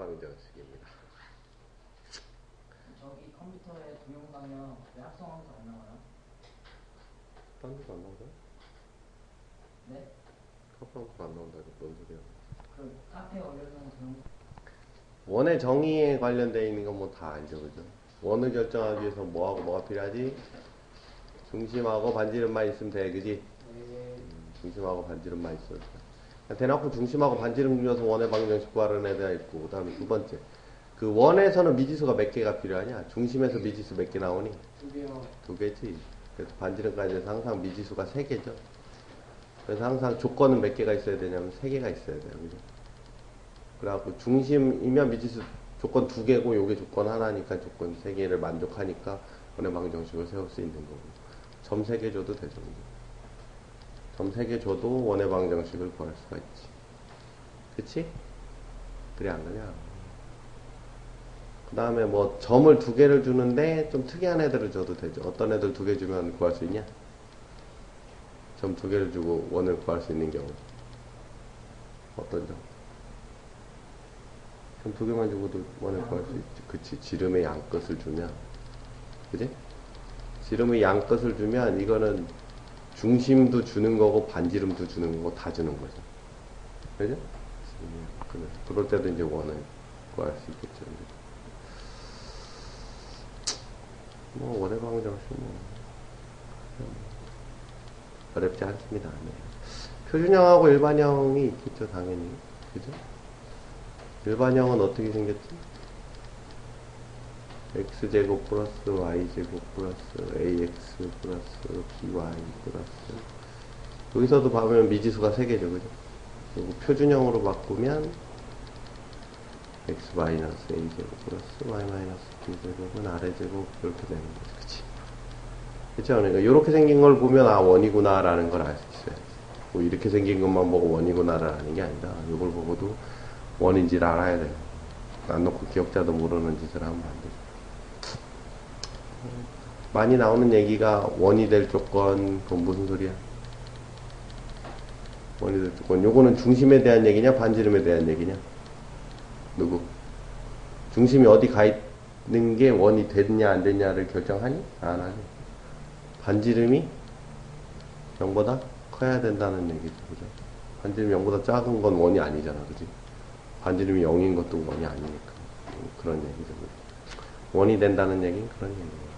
원해방정식입니다. 저기 컴퓨터에 동영상이요. 왜 합성한 거 안 나와요? 딴 데도 안 나오죠? 네? 합성한 거안 나온다고 뭔 소리야? 그 카페에 올려놓은 동영상. 원의 정의에 관련되어 있는 건 뭐 다 알죠, 그죠? 원을 결정하기 위해서 뭐하고 뭐가 필요하지? 중심하고 반지름만 있으면 돼, 그지? 네. 중심하고 반지름만 있어요. 대놓고 중심하고 반지름 중에서 원의 방정식 구하는 애가 있고, 그 다음에 두 번째. 그 원에서는 미지수가 몇 개가 필요하냐? 중심에서 미지수 몇 개 나오니? 두 개요. 두 개지. 그래서 반지름까지 해서 항상 미지수가 세 개죠. 그래서 항상 조건은 몇 개가 있어야 되냐면 세 개가 있어야 돼요. 그죠? 그래갖고 중심이면 미지수 조건 두 개고 요게 조건 하나니까 조건 세 개를 만족하니까 원의 방정식을 세울 수 있는 거고. 점 세 개 줘도 되죠. 점 세 개 줘도 원의 방정식을 구할 수가 있지. 그치? 그래 안 그냐? 그 다음에 뭐 점을 두 개를 주는데 좀 특이한 애들을 줘도 되죠. 어떤 애들 두 개 주면 구할 수 있냐? 점 두 개를 주고 원을 구할 수 있는 경우. 어떤 점? 점 두 개만 주고도 원을 구할 수 있지. 그치. 지름의 양끝을 주면. 그지? 지름의 양끝을 주면 이거는 중심도 주는 거고 반지름도 주는 거고 다 주는 거죠. 그죠? 그럴 때도 이제 원을 구할 수 있겠죠. 뭐 원의 방정식 뭐 어렵지 않습니다. 네. 표준형하고 일반형이 있겠죠, 당연히. 그죠? 일반형은 어떻게 생겼지? x제곱 플러스 y제곱 플러스 ax 플러스 by 플러스 여기서도 보면 미지수가 3개죠, 그죠? 그리고 표준형으로 바꾸면 x 마이너스 a제곱 플러스 y 마이너스 b제곱은 a제곱 이렇게 되는 거죠, 그치? 그쵸? 그러니까 이렇게 생긴 걸 보면 아 원이구나 라는 걸 알 수 있어요. 뭐 이렇게 생긴 것만 보고 원이구나 라는 게 아니라 이걸 보고도 원인지를 알아야 돼요. 안 놓고 기억자도 모르는 짓을 하면 안 되죠. 많이 나오는 얘기가 원이 될 조건, 그건 무슨 소리야? 원이 될 조건. 요거는 중심에 대한 얘기냐, 반지름에 대한 얘기냐? 누구? 중심이 어디 가 있는 게 원이 됐냐, 안 됐냐를 결정하니? 안 하니. 반지름이 0보다 커야 된다는 얘기죠, 그죠? 반지름이 0보다 작은 건 원이 아니잖아, 그지? 반지름이 0인 것도 원이 아니니까. 그런 얘기죠, 그죠? 원이 된다는 얘기는 그런 얘기예요.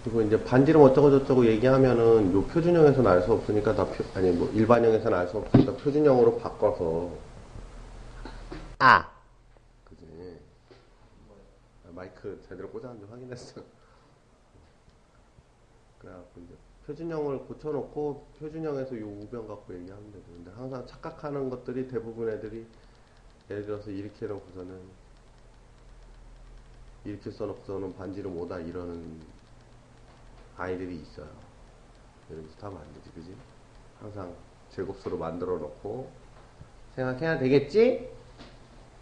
그리고 이제 반지름 어쩌고저쩌고 얘기하면은 요 표준형에서는 알 수 없으니까 아니 뭐 일반형에서는 알 수 없으니까 표준형으로 바꿔서 그지? 마이크 제대로 꽂았는지 확인했어. 그래갖고 이제 표준형을 고쳐놓고 표준형에서 요 우변 갖고 얘기하면 되죠. 근데 항상 착각하는 것들이 대부분 애들이 예를 들어서 이렇게 해놓고서는 이렇게 써놓고서는 반지름 5다 이러는 아이들이 있어요. 이런 짓 하면 안 되지, 그지? 항상 제곱수로 만들어 놓고 생각해야 되겠지?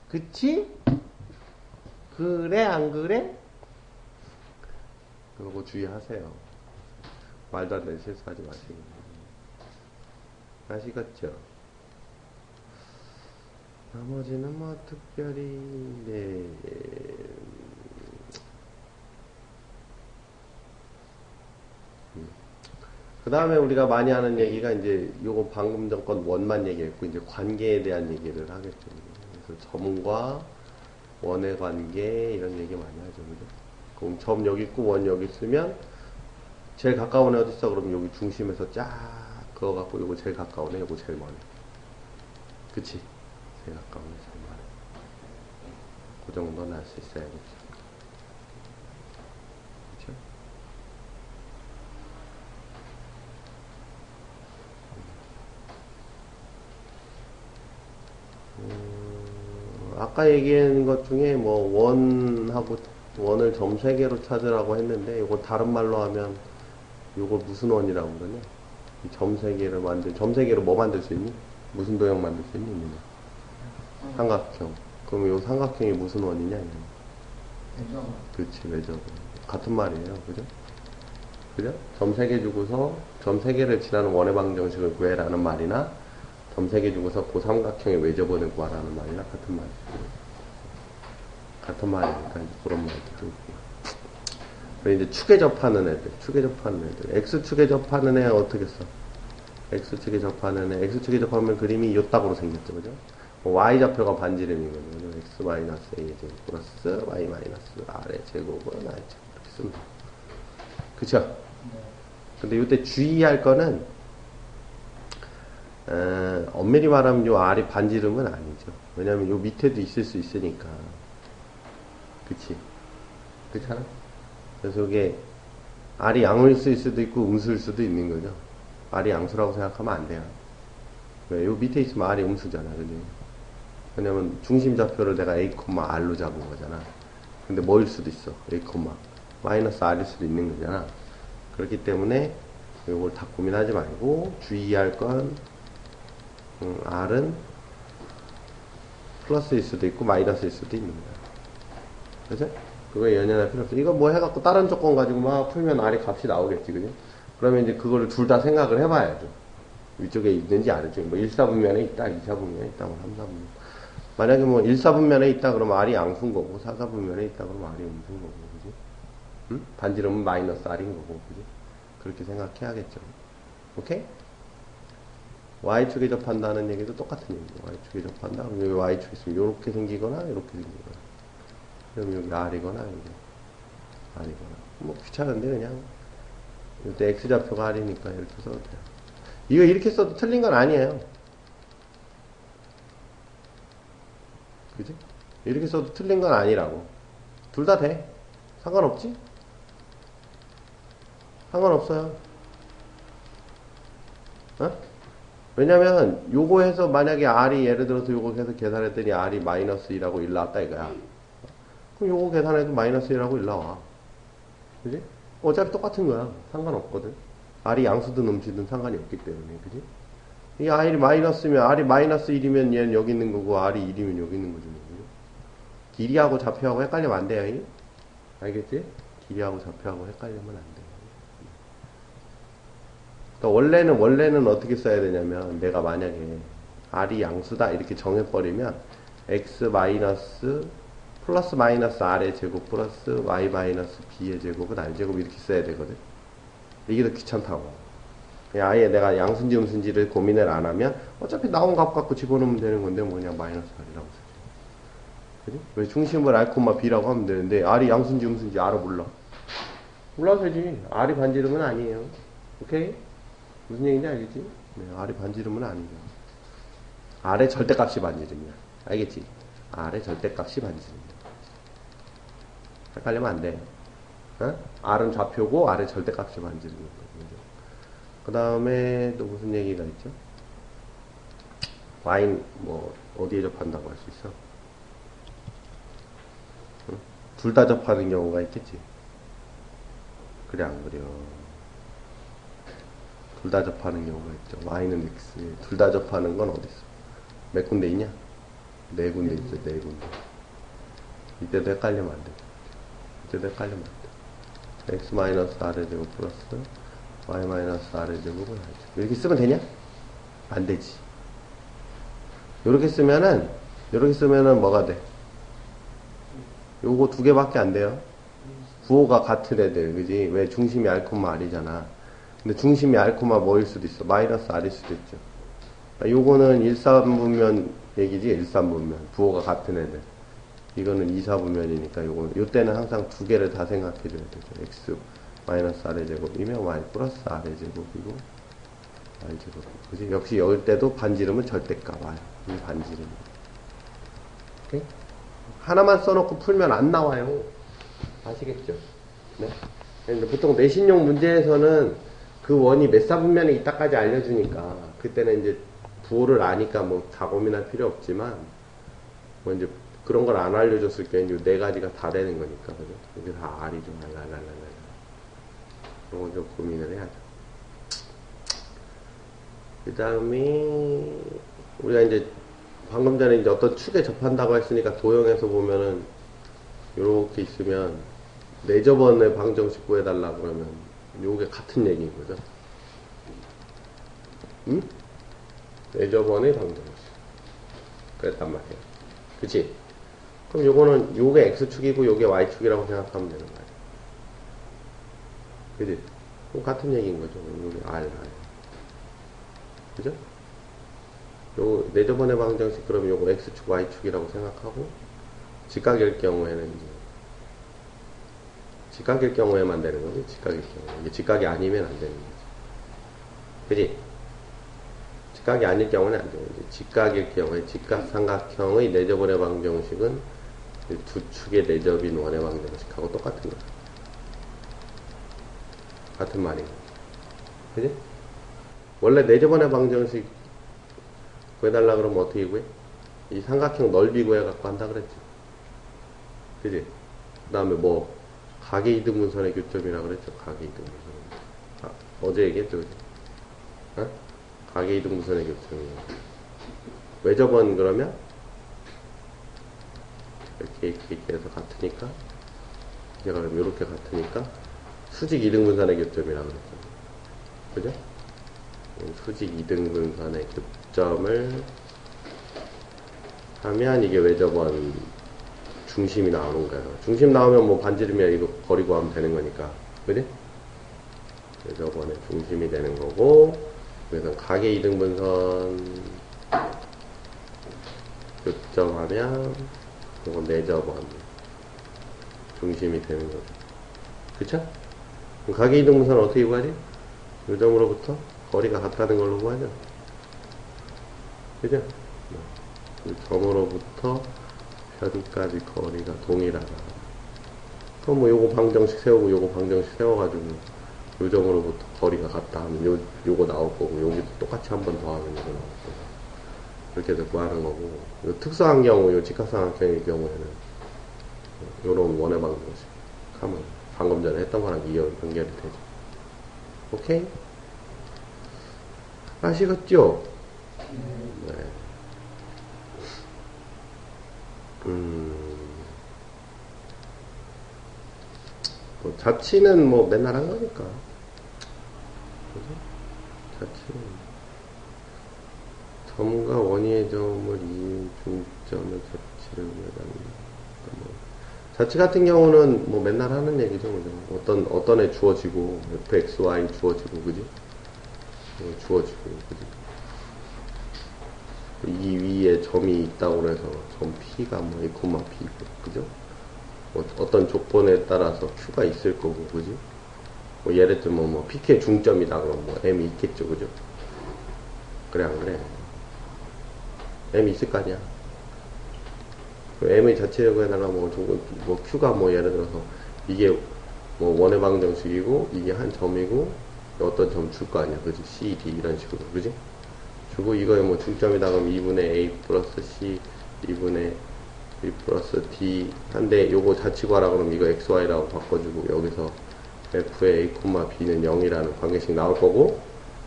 그치? 그래, 안 그래? 그러고 주의하세요. 말도 안 되는 실수하지 마시고. 아시겠죠? 나머지는 뭐 특별히, 네. 그 다음에 우리가 많이 하는 얘기가 이제 요거 방금 전건 원만 얘기했고 이제 관계에 대한 얘기를 하겠죠. 그래서 점과 원의 관계 이런 얘기 많이 하죠. 그죠? 그럼 점 여기 있고 원 여기 있으면 제일 가까운 애 어디 있어? 그럼 여기 중심에서 쫙 그거 갖고 요거 제일 가까운 애, 요거 제일 먼 애. 그치? 제일 가까운 애, 제일 먼 애. 그 정도는 알 수 있어야겠죠. 아까 얘기한 것 중에 뭐 원하고 원을 점 3개로 찾으라고 했는데 이거 다른 말로 하면 이거 무슨 원이라고 그러냐? 이 점 3개를 점 3개로 뭐 만들 수 있니? 무슨 도형 만들 수 있니? 삼각형. 그럼 이 삼각형이 무슨 원이냐? 외적. 그렇지, 외적. 같은 말이에요, 그죠? 그죠? 점 3개 주고서 점 3개를 지나는 원의 방정식을 구해라는 말이나 점 3개 주고서 그 삼각형의 외접원을 구하라는 말이나 같은 말이에요. 같은 말이니까 이제 그런 말들도 있고. 그리고 이제 축에 접하는 애들, X축에 접하는 애 어떻게 써? X축에 접하는 애, X축에 접하면 그림이 요따구로 생겼죠, 그죠? Y좌표가 반지름이거든요. X 마이너스 A 제곱 플러스 Y 마이너스 R의 제곱은 I 제곱. 이렇게 쓰면 돼요. 그쵸? 네. 근데 이때 주의할 거는, 엄밀히 말하면 요 R이 반지름은 아니죠. 왜냐면 요 밑에도 있을 수 있으니까. 그치? 그렇잖아? 그래서 이게 R이 양수일 수도 있고 음수일 수도 있는 거죠. R이 양수라고 생각하면 안 돼요. 왜? 요 밑에 있으면 R이 음수잖아. 그지? 왜냐면 중심 좌표를 내가 A, R로 잡은 거잖아. 근데 뭐일 수도 있어. A, 마이너스 R일 수도 있는 거잖아. 그렇기 때문에 요걸 다 고민하지 말고 주의할 건 R은 플러스일 수도 있고 마이너스일 수도 있는 거야. 그죠? 그거에 연연할 필요 없어. 이거 뭐 해갖고 다른 조건 가지고 막 풀면 R의 값이 나오겠지, 그죠? 그러면 이제 그거를 둘 다 생각을 해봐야죠. 위쪽에 있는지 아래쪽에. 뭐 1사분면에 있다, 2사분면에 있다, 뭐 3사분면. 만약에 뭐 1사분면에 있다 그러면 R이 양수인 거고, 4사분면에 있다 그러면 R이 음수인 거고, 그지? 응? 반지름은 마이너스 R인 거고, 그지? 그렇게 생각해야겠죠. 오케이? Y축에 접한다는 얘기도 똑같은 얘기죠. Y축에 접한다. 그럼 여기 Y축이 있으면 요렇게 생기거나, 요렇게 생기거나. 그럼 여기 R이거나, 여기 R이거나. 뭐 귀찮은데, 그냥. 이때 X좌표가 R이니까 이렇게 써도 돼요. 이거 이렇게 써도 틀린 건 아니에요. 그지? 이렇게 써도 틀린 건 아니라고. 둘 다 돼. 상관없지? 상관없어요. 어? 왜냐면 요거 해서 만약에 R이 예를 들어서 요거 해서 계산했더니 R이 마이너스 2라고 1 나왔다 이거야. 그럼 요거 계산해도 마이너스 1라고 1 나와. 그지? 어차피 똑같은 거야. 상관없거든. R이 양수든 음수든 상관이 없기 때문에. 그지? 이 R이 마이너스면, R이 마이너스 1이면 얘는 여기 있는 거고, R이 1이면 여기 있는 거죠. 그죠? 길이하고 좌표하고 헷갈리면 안 돼요. 이? 알겠지? 길이하고 좌표하고 헷갈리면 안 돼. 그러니까 원래는 어떻게 써야 되냐면, 내가 만약에 R이 양수다 이렇게 정해버리면, X 마이너스 플러스 마이너스 R의 제곱 플러스 Y 마이너스 B의 제곱은 R 제곱 이렇게 써야 되거든. 이게 더 귀찮다고. 아예 내가 양수인지 음수인지를 고민을 안 하면 어차피 나온 값 갖고 집어넣으면 되는 건데 뭐 그냥 마이너스 R이라고 쓰지. 그지? 왜 중심을 R, B라고 하면 되는데 R이 양수인지 음수인지 알아 몰라. 몰라서 되지. R이 반지름은 아니에요. 오케이? 무슨 얘기인지 알겠지? 네, R이 반지름은 아니죠. R의 절대값이 반지름이야. 알겠지? R의 절대값이 반지름이야. 헷갈리면 안 돼. 어? R은 좌표고 R의 절대값이 반지름이야. 그 다음에 또 무슨 얘기가 있죠? Y는 뭐 어디에 접한다고 할 수 있어? 응? 둘 다 접하는 경우가 있겠지. 그래 안 그려? 둘 다 접하는 경우가 있죠. Y는 X에 둘 다 접하는 건 어디 있어? 몇 군데 있냐? 네 군데 있어. 네 군데. 이때도 헷갈리면 안 돼. 이때도 헷갈리면 안 돼. X 마이너스 R의 제곱 플러스 Y 마이너스 R의 제곱은 이렇게 쓰면 되냐? 안 되지. 요렇게 쓰면은 뭐가 돼? 요거 두 개밖에 안 돼요. 부호가 같은 애들, 그지? 왜 중심이 R, R이잖아. 근데 중심이 R, 뭐일 수도 있어? 마이너스 R일 수도 있죠. 요거는 1사분면 얘기지, 1사분면. 부호가 같은 애들. 이거는 2사분면이니까 요 때는 항상 두 개를 다 생각해줘야 되죠. X 마이너스 R의 제곱이면 Y 플러스 R의 제곱이고 Y 제곱. 그지? 역시 여기 때도 반지름은 절대값 와요. 이 반지름. 오케이? 하나만 써놓고 풀면 안 나와요. 아시겠죠? 네. 근데 보통 내신용 문제에서는 그 원이 몇 사분면에 있다까지 알려주니까 그때는 이제 부호를 아니까 뭐 다 고민할 필요 없지만 뭐 이제 그런 걸 안 알려줬을 경우에 네 가지가 다 되는 거니까 그죠? 이게 다 R이죠. 랄랄랄랄. 그런 건 좀 고민을 해야죠. 그 다음에 우리가 이제 방금 전에 이제 어떤 축에 접한다고 했으니까 도형에서 보면은 이렇게 있으면 내접원의 방정식 구해달라 그러면 요게 같은 얘기인 거죠. 응? 내저번의 방정식. 그랬단 말이에요. 그치? 그럼 요거는, 요게 X축이고 요게 Y축이라고 생각하면 되는 거예요. 그치? 그럼 같은 얘기인 거죠. 요게 R. 그죠? 요, 내저번의 방정식, 그러면 요거 X축, Y축이라고 생각하고, 직각일 경우에는 이제, 직각일 경우에만 되는 거지, 직각일 경우에. 이게 직각이 아니면 안 되는 거지. 그지? 직각이 아닐 경우는 안 되는 거지. 직각일 경우에, 직각삼각형의 내접원의 방정식은 두 축의 내접인 원의 방정식하고 똑같은 거야. 같은 말이고. 그지? 원래 내접원의 방정식 구해달라 그러면 어떻게 구해? 이 삼각형 넓이 구해갖고 한다 그랬지. 그지? 그 다음에 뭐, 가계 이등분선의 교점이라 그랬죠. 가계 이등분선. 아, 어제 얘기했죠. 그지? 어? 가계 이등분선의 교점이에요. 외접원 그러면 이렇게 해서 같으니까, 이게 그럼 이렇게 같으니까 수직 이등분선의 교점이라 그랬죠. 그죠? 수직 이등분선의 교점을 하면 이게 외접원 중심이 나오는 거예요. 중심 나오면 뭐 반지름이야 이거 버리고 하면 되는 거니까. 그지? 외접원의 중심이 되는 거고, 그래서 가계 이등분선 교점하면 이건 내접원 중심이 되는 거죠. 그쵸? 그럼 가계 이등분선은 어떻게 구하지? 요 점으로부터 거리가 같다는 걸로 구하죠. 그죠? 그 점으로부터 편까지 거리가 동일하다. 그럼 뭐 요거 방정식 세우고 요거 방정식 세워가지고 요 점으로부터 거리가 같다 하면 요거 나올 거고, 여기도 똑같이 한 번 더 하면 요거 나올 거고. 이렇게 해서 구하는 거고, 요 특수한 경우, 요 직각삼각형의 경우에는 요런 원의 방정식 하면 방금 전에 했던 거랑 연결이 되죠. 오케이? 아시겠죠? 네. 뭐 자치는 뭐 맨날 한 거니까. 그죠? 자치는. 점과 원위의 점을 이은 중점의 자치를 구해달라. 뭐 자치 같은 경우는 뭐 맨날 하는 얘기죠. 그죠? 어떤 애 주어지고, fx, y 주어지고, 그지? 주어지고, 그지? 이 위에 점이 있다고 해서 점 P가 뭐 A, P고, 그죠? 뭐 어떤 조건에 따라서 Q가 있을 거고, 그지? 뭐 예를 들면 뭐 PK 중점이다 그러면 뭐 M이 있겠죠, 그죠? 그래, 안 그래? M이 있을 거 아니야? M의 자체를 구해달라면 뭐 Q가 뭐 예를 들어서 이게 뭐 원의 방정식이고, 이게 한 점이고, 어떤 점 줄 거 아니야, 그지? C, D 이런 식으로, 그지? 주고 이거에 뭐 중점이다 그러면 2분의 A 플러스 C 2분의 B 플러스 D 한데 요거 자치 구하라 그러면 이거 XY라고 바꿔주고 여기서 F의 A, B는 0이라는 관계식 나올 거고,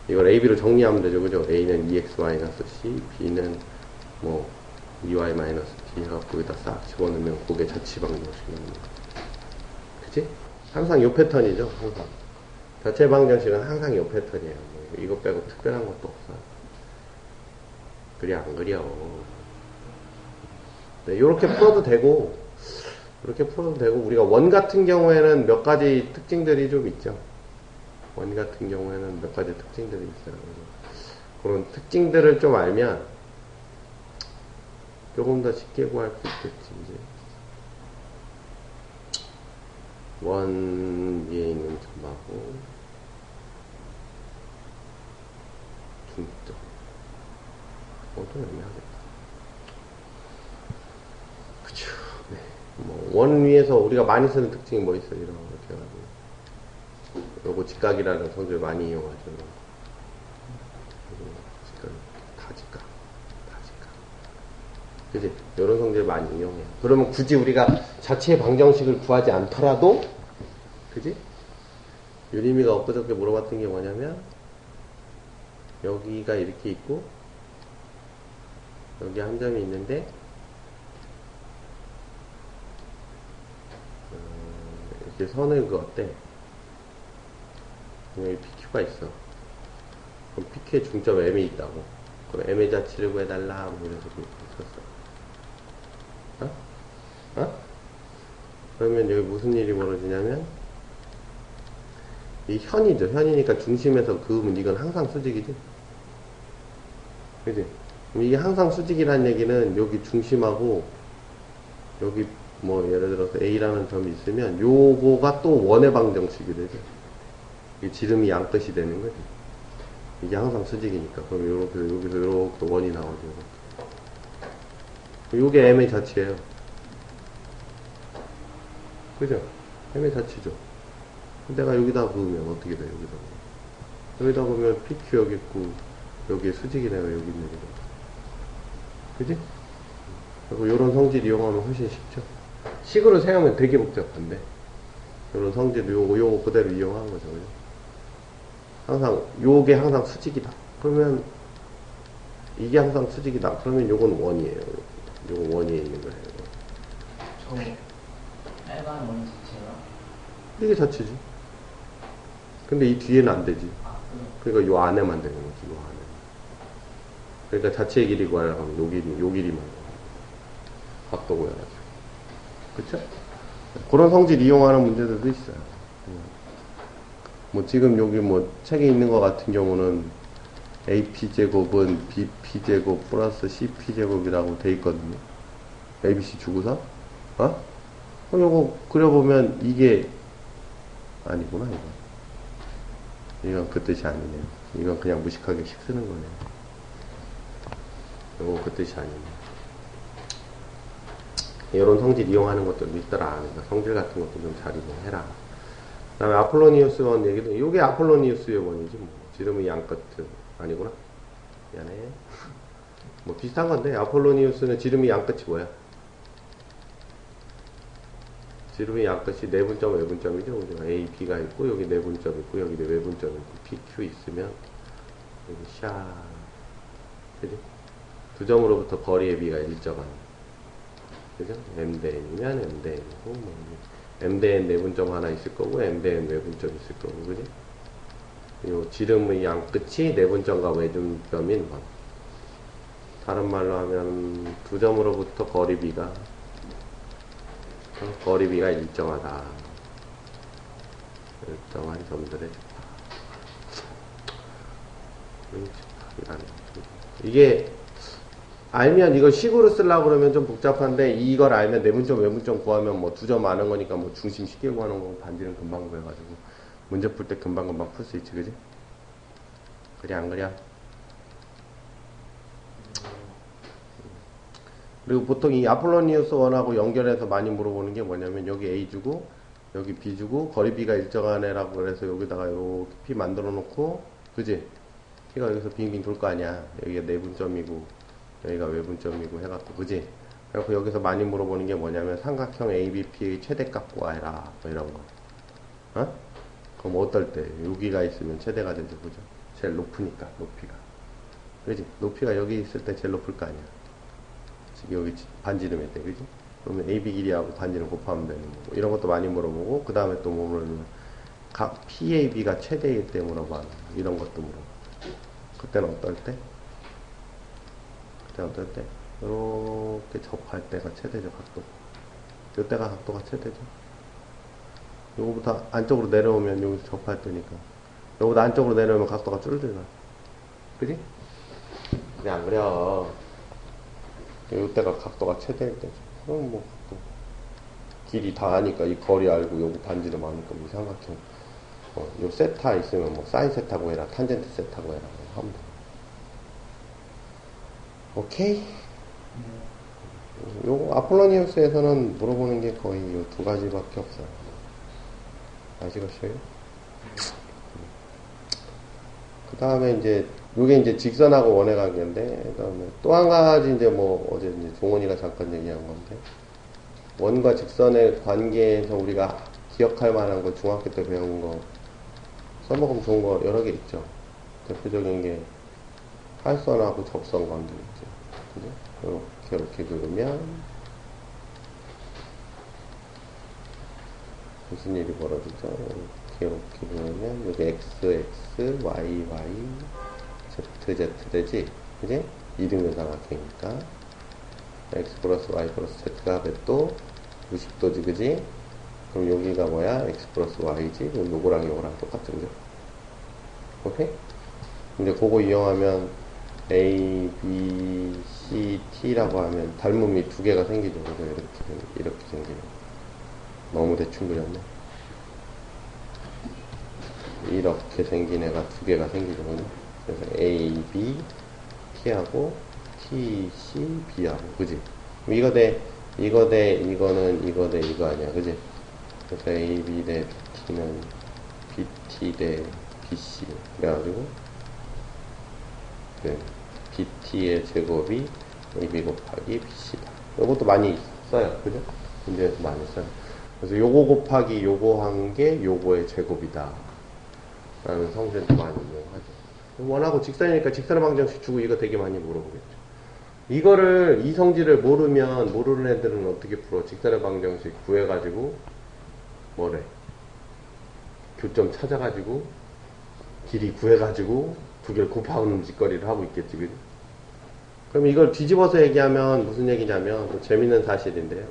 이걸 A, B로 정리하면 되죠. 그죠? A는 2X-C, B는 뭐 2Y-D 해갖고 거기다 싹 집어넣으면 그게 자치 방정식입니다. 그치? 항상 요 패턴이죠. 항상. 자체 방정식은 항상 요 패턴이에요. 뭐 이거 빼고 특별한 것도 없어요. 그래 안 그려. 네, 요렇게 풀어도 되고, 이렇게 풀어도 되고, 우리가 원 같은 경우에는 몇 가지 특징들이 좀 있죠. 원 같은 경우에는 몇 가지 특징들이 있어요. 그런 특징들을 좀 알면 조금 더 쉽게 구할 수 있겠지. 이제 원 위에 있는 점하고 중점. 좀 애매하겠다. 그쵸. 네. 뭐, 원 위에서 우리가 많이 쓰는 특징이 뭐 있어요? 이런 거 이렇게 해가지고. 요거 직각이라는 성질 많이 이용하죠. 직각, 다직각. 그지? 요런 성질 많이 이용해요. 그러면 굳이 우리가 자체의 방정식을 구하지 않더라도, 그지? 유림이가 엊그저께 물어봤던 게 뭐냐면, 여기가 이렇게 있고, 여기 한 점이 있는데 이렇게 선을 그었대. 여기 PQ가 있어. 그럼 PQ의 중점 M이 있다고. 그럼 M의 자치를 구해달라. 뭐 이래서 썼어. 어? 그러면 여기 무슨 일이 벌어지냐면, 이 현이죠. 현이니까 중심에서 그으면 이건 항상 수직이지. 그지? 이게 항상 수직이라는 얘기는 여기 중심하고, 여기 뭐 예를 들어서 A라는 점이 있으면, 요거가 또 원의 방정식이 되죠. 이 지름이 양끝이 되는 거지. 이게 항상 수직이니까. 그럼 요렇게, 여기서 요렇게 원이 나오죠. 요게 M의 자치예요. 그죠? M의 자치죠. 내가 여기다 그으면 어떻게 돼, 여기다 그으면. 여기다 보면 PQ 여기 있고, 여기에 수직이 내가 여기 있는 거죠. 그지? 그리고 요런 성질 이용하면 훨씬 쉽죠. 식으로 생각하면 되게 복잡한데, 요런 성질 요거 그대로 이용하는 거죠. 그죠? 항상, 요게 항상 수직이다. 그러면, 이게 항상 수직이다. 그러면 요건 원이에요. 요건 원위에 있는 거예요. 저 빨간 원이 자체가. 이게 자치지. 근데 이 뒤에는 안 되지. 아, 그러니까 요 안에만 되는 거지, 요 안에. 그러니까 자체의 길이 구하려고 하면 요 길이만. 각도 구해가지고. 그쵸? 그런 성질 이용하는 문제들도 있어요. 뭐 지금 여기 뭐 책에 있는 것 같은 경우는 AP제곱은 BP제곱 플러스 CP제곱이라고 돼 있거든요. ABC 주고서. 어? 그럼 요거 그려보면 이게 아니구나, 이거. 이건 그 뜻이 아니네요. 이건 그냥 무식하게 식 쓰는 거네요. 요거 그 뜻이 아니네. 이런 성질 이용하는 것들도 있더라. 그러니까 성질 같은 것도 좀 잘 이용해라. 그 다음에 아폴로니우스 원 얘기도, 요게 아폴로니우스의 원이지, 뭐. 지름의 양끝, 아니구나. 미안해. 뭐 비슷한 건데, 아폴로니우스는 지름의 양끝이 뭐야? 지름의 양끝이 내분점, 외분점이죠. 그죠? A, B가 있고, 여기 내분점 있고, 여기 외분점 있고, P, Q 있으면, 여기 샤. 그지? 두 점으로부터 거리의 비가 일정한. 그죠? M 대 N이면 M 대 N이고, 뭐, M 대 N 내분점 하나 있을 거고, M 대 N 외분점 있을 거고, 그지? 요 지름의 양끝이 내분점과 외분점인 원. 다른 말로 하면, 두 점으로부터 거리비가 일정하다. 일정한 점들의 집합. 이게 알면 이걸 식으로 쓰려고 그러면 좀 복잡한데, 이걸 알면 내분점 외분점 구하면 뭐 두 점 아는 거니까 뭐 중심 쉽게 구하는 거고 반지는 금방 구해가지고 문제 풀 때 금방금방 풀 수 있지. 그지? 그래 안 그래? 그리고 보통 이 아폴로니우스 원하고 연결해서 많이 물어보는 게 뭐냐면, 여기 A 주고 여기 B 주고 거리 B가 일정한 애라고 그래서 여기다가 이렇게 P 만들어 놓고, 그지? P가 여기서 빙빙 돌 거 아니야. 여기가 내분점이고 여기가 외분점이고 해갖고, 그지? 그래서 여기서 많이 물어보는 게 뭐냐면, 삼각형 ABP의 최대값 구하라, 뭐 이런 거. 어? 그럼 어떨 때 여기가 있으면 최대가 되죠. 그죠? 제일 높으니까, 높이가. 그지? 높이가 여기 있을 때 제일 높을 거 아니야. 지금 여기 반지름일 때, 그지? 그러면 AB 길이하고 반지름 곱하면 되는 거고, 이런 것도 많이 물어보고, 그 다음에 또 뭐 물어보면, 각 PAB가 최대일 때 물어봐. 이런 것도 물어봐. 그때는 어떨 때? 그때 어떨 때? 이렇게 접할 때가 최대죠, 각도. 요때가 각도가 최대죠. 요거부터 안쪽으로 내려오면 여기서 접할 때니까. 요거보다 안쪽으로 내려오면 각도가 줄어들잖아. 그지? 그래, 안 그래? 요때가 각도가 최대일 때죠. 그럼 뭐, 각도. 길이 다 아니까, 이 거리 알고, 요거 반지름 아니까, 뭐 삼각형. 요 세타 있으면 뭐, 사인 세타고 해라, 탄젠트 세타고 해라, 뭐 하면 돼. 오케이? 요 아폴로니우스에서는 물어보는 게 거의 요 두 가지밖에 없어요. 아시겠어요? 그 다음에 이제 요게 이제 직선하고 원의 관계인데, 그 다음에 또 한 가지 이제 뭐 어제 이제 종원이가 잠깐 얘기한 건데, 원과 직선의 관계에서 우리가 기억할 만한 거, 중학교 때 배운 거 써먹으면 좋은 거 여러 개 있죠. 대표적인 게 활선하고 접선 관계 있죠. 그죠? 이렇게 그으면 무슨 일이 벌어지죠? 이렇게 보면 여기 x, x, y, y, z, z 되지? 그지? 이등변삼각형이니까 x 플러스 y 플러스 z가 또 90도지, 그지? 그럼 여기가 뭐야? x 플러스 y지? 그럼 요거랑 요거랑 똑같죠, 그죠? 오케이? 이제 그거 이용하면 a, b, c, t라고 하면 닮음이 두 개가 생기죠, 그죠? 이렇게 생기는. 너무 대충 그렸네. 이렇게 생긴 애가 두 개가 생기죠, 그죠? 그래서 a, b, t하고 t, c, b하고, 그지? 이거 대 이거는 이거 대 이거 아니야, 그지? 그래서 a, b 대 t는 bt 대 bc 그래가지고 그 bt의 제곱이 ab 곱하기 bc다. 이것도 많이 써요, 그죠? 문제에서 많이 써요. 그래서 요거 곱하기 요거 한 게 요거의 제곱이다 라는 성질도 많이 이용하죠. 원하고 직선이니까 직선의 방정식 주고 이거 되게 많이 물어보겠죠. 이거를 이 성질을 모르는 애들은 어떻게 풀어? 직선의 방정식 구해가지고 뭐래? 교점 찾아가지고 길이 구해가지고 두 개를 곱하는 짓거리를 하고 있겠지, 그지? 그럼 이걸 뒤집어서 얘기하면 무슨 얘기냐면 또 재밌는 사실인데요.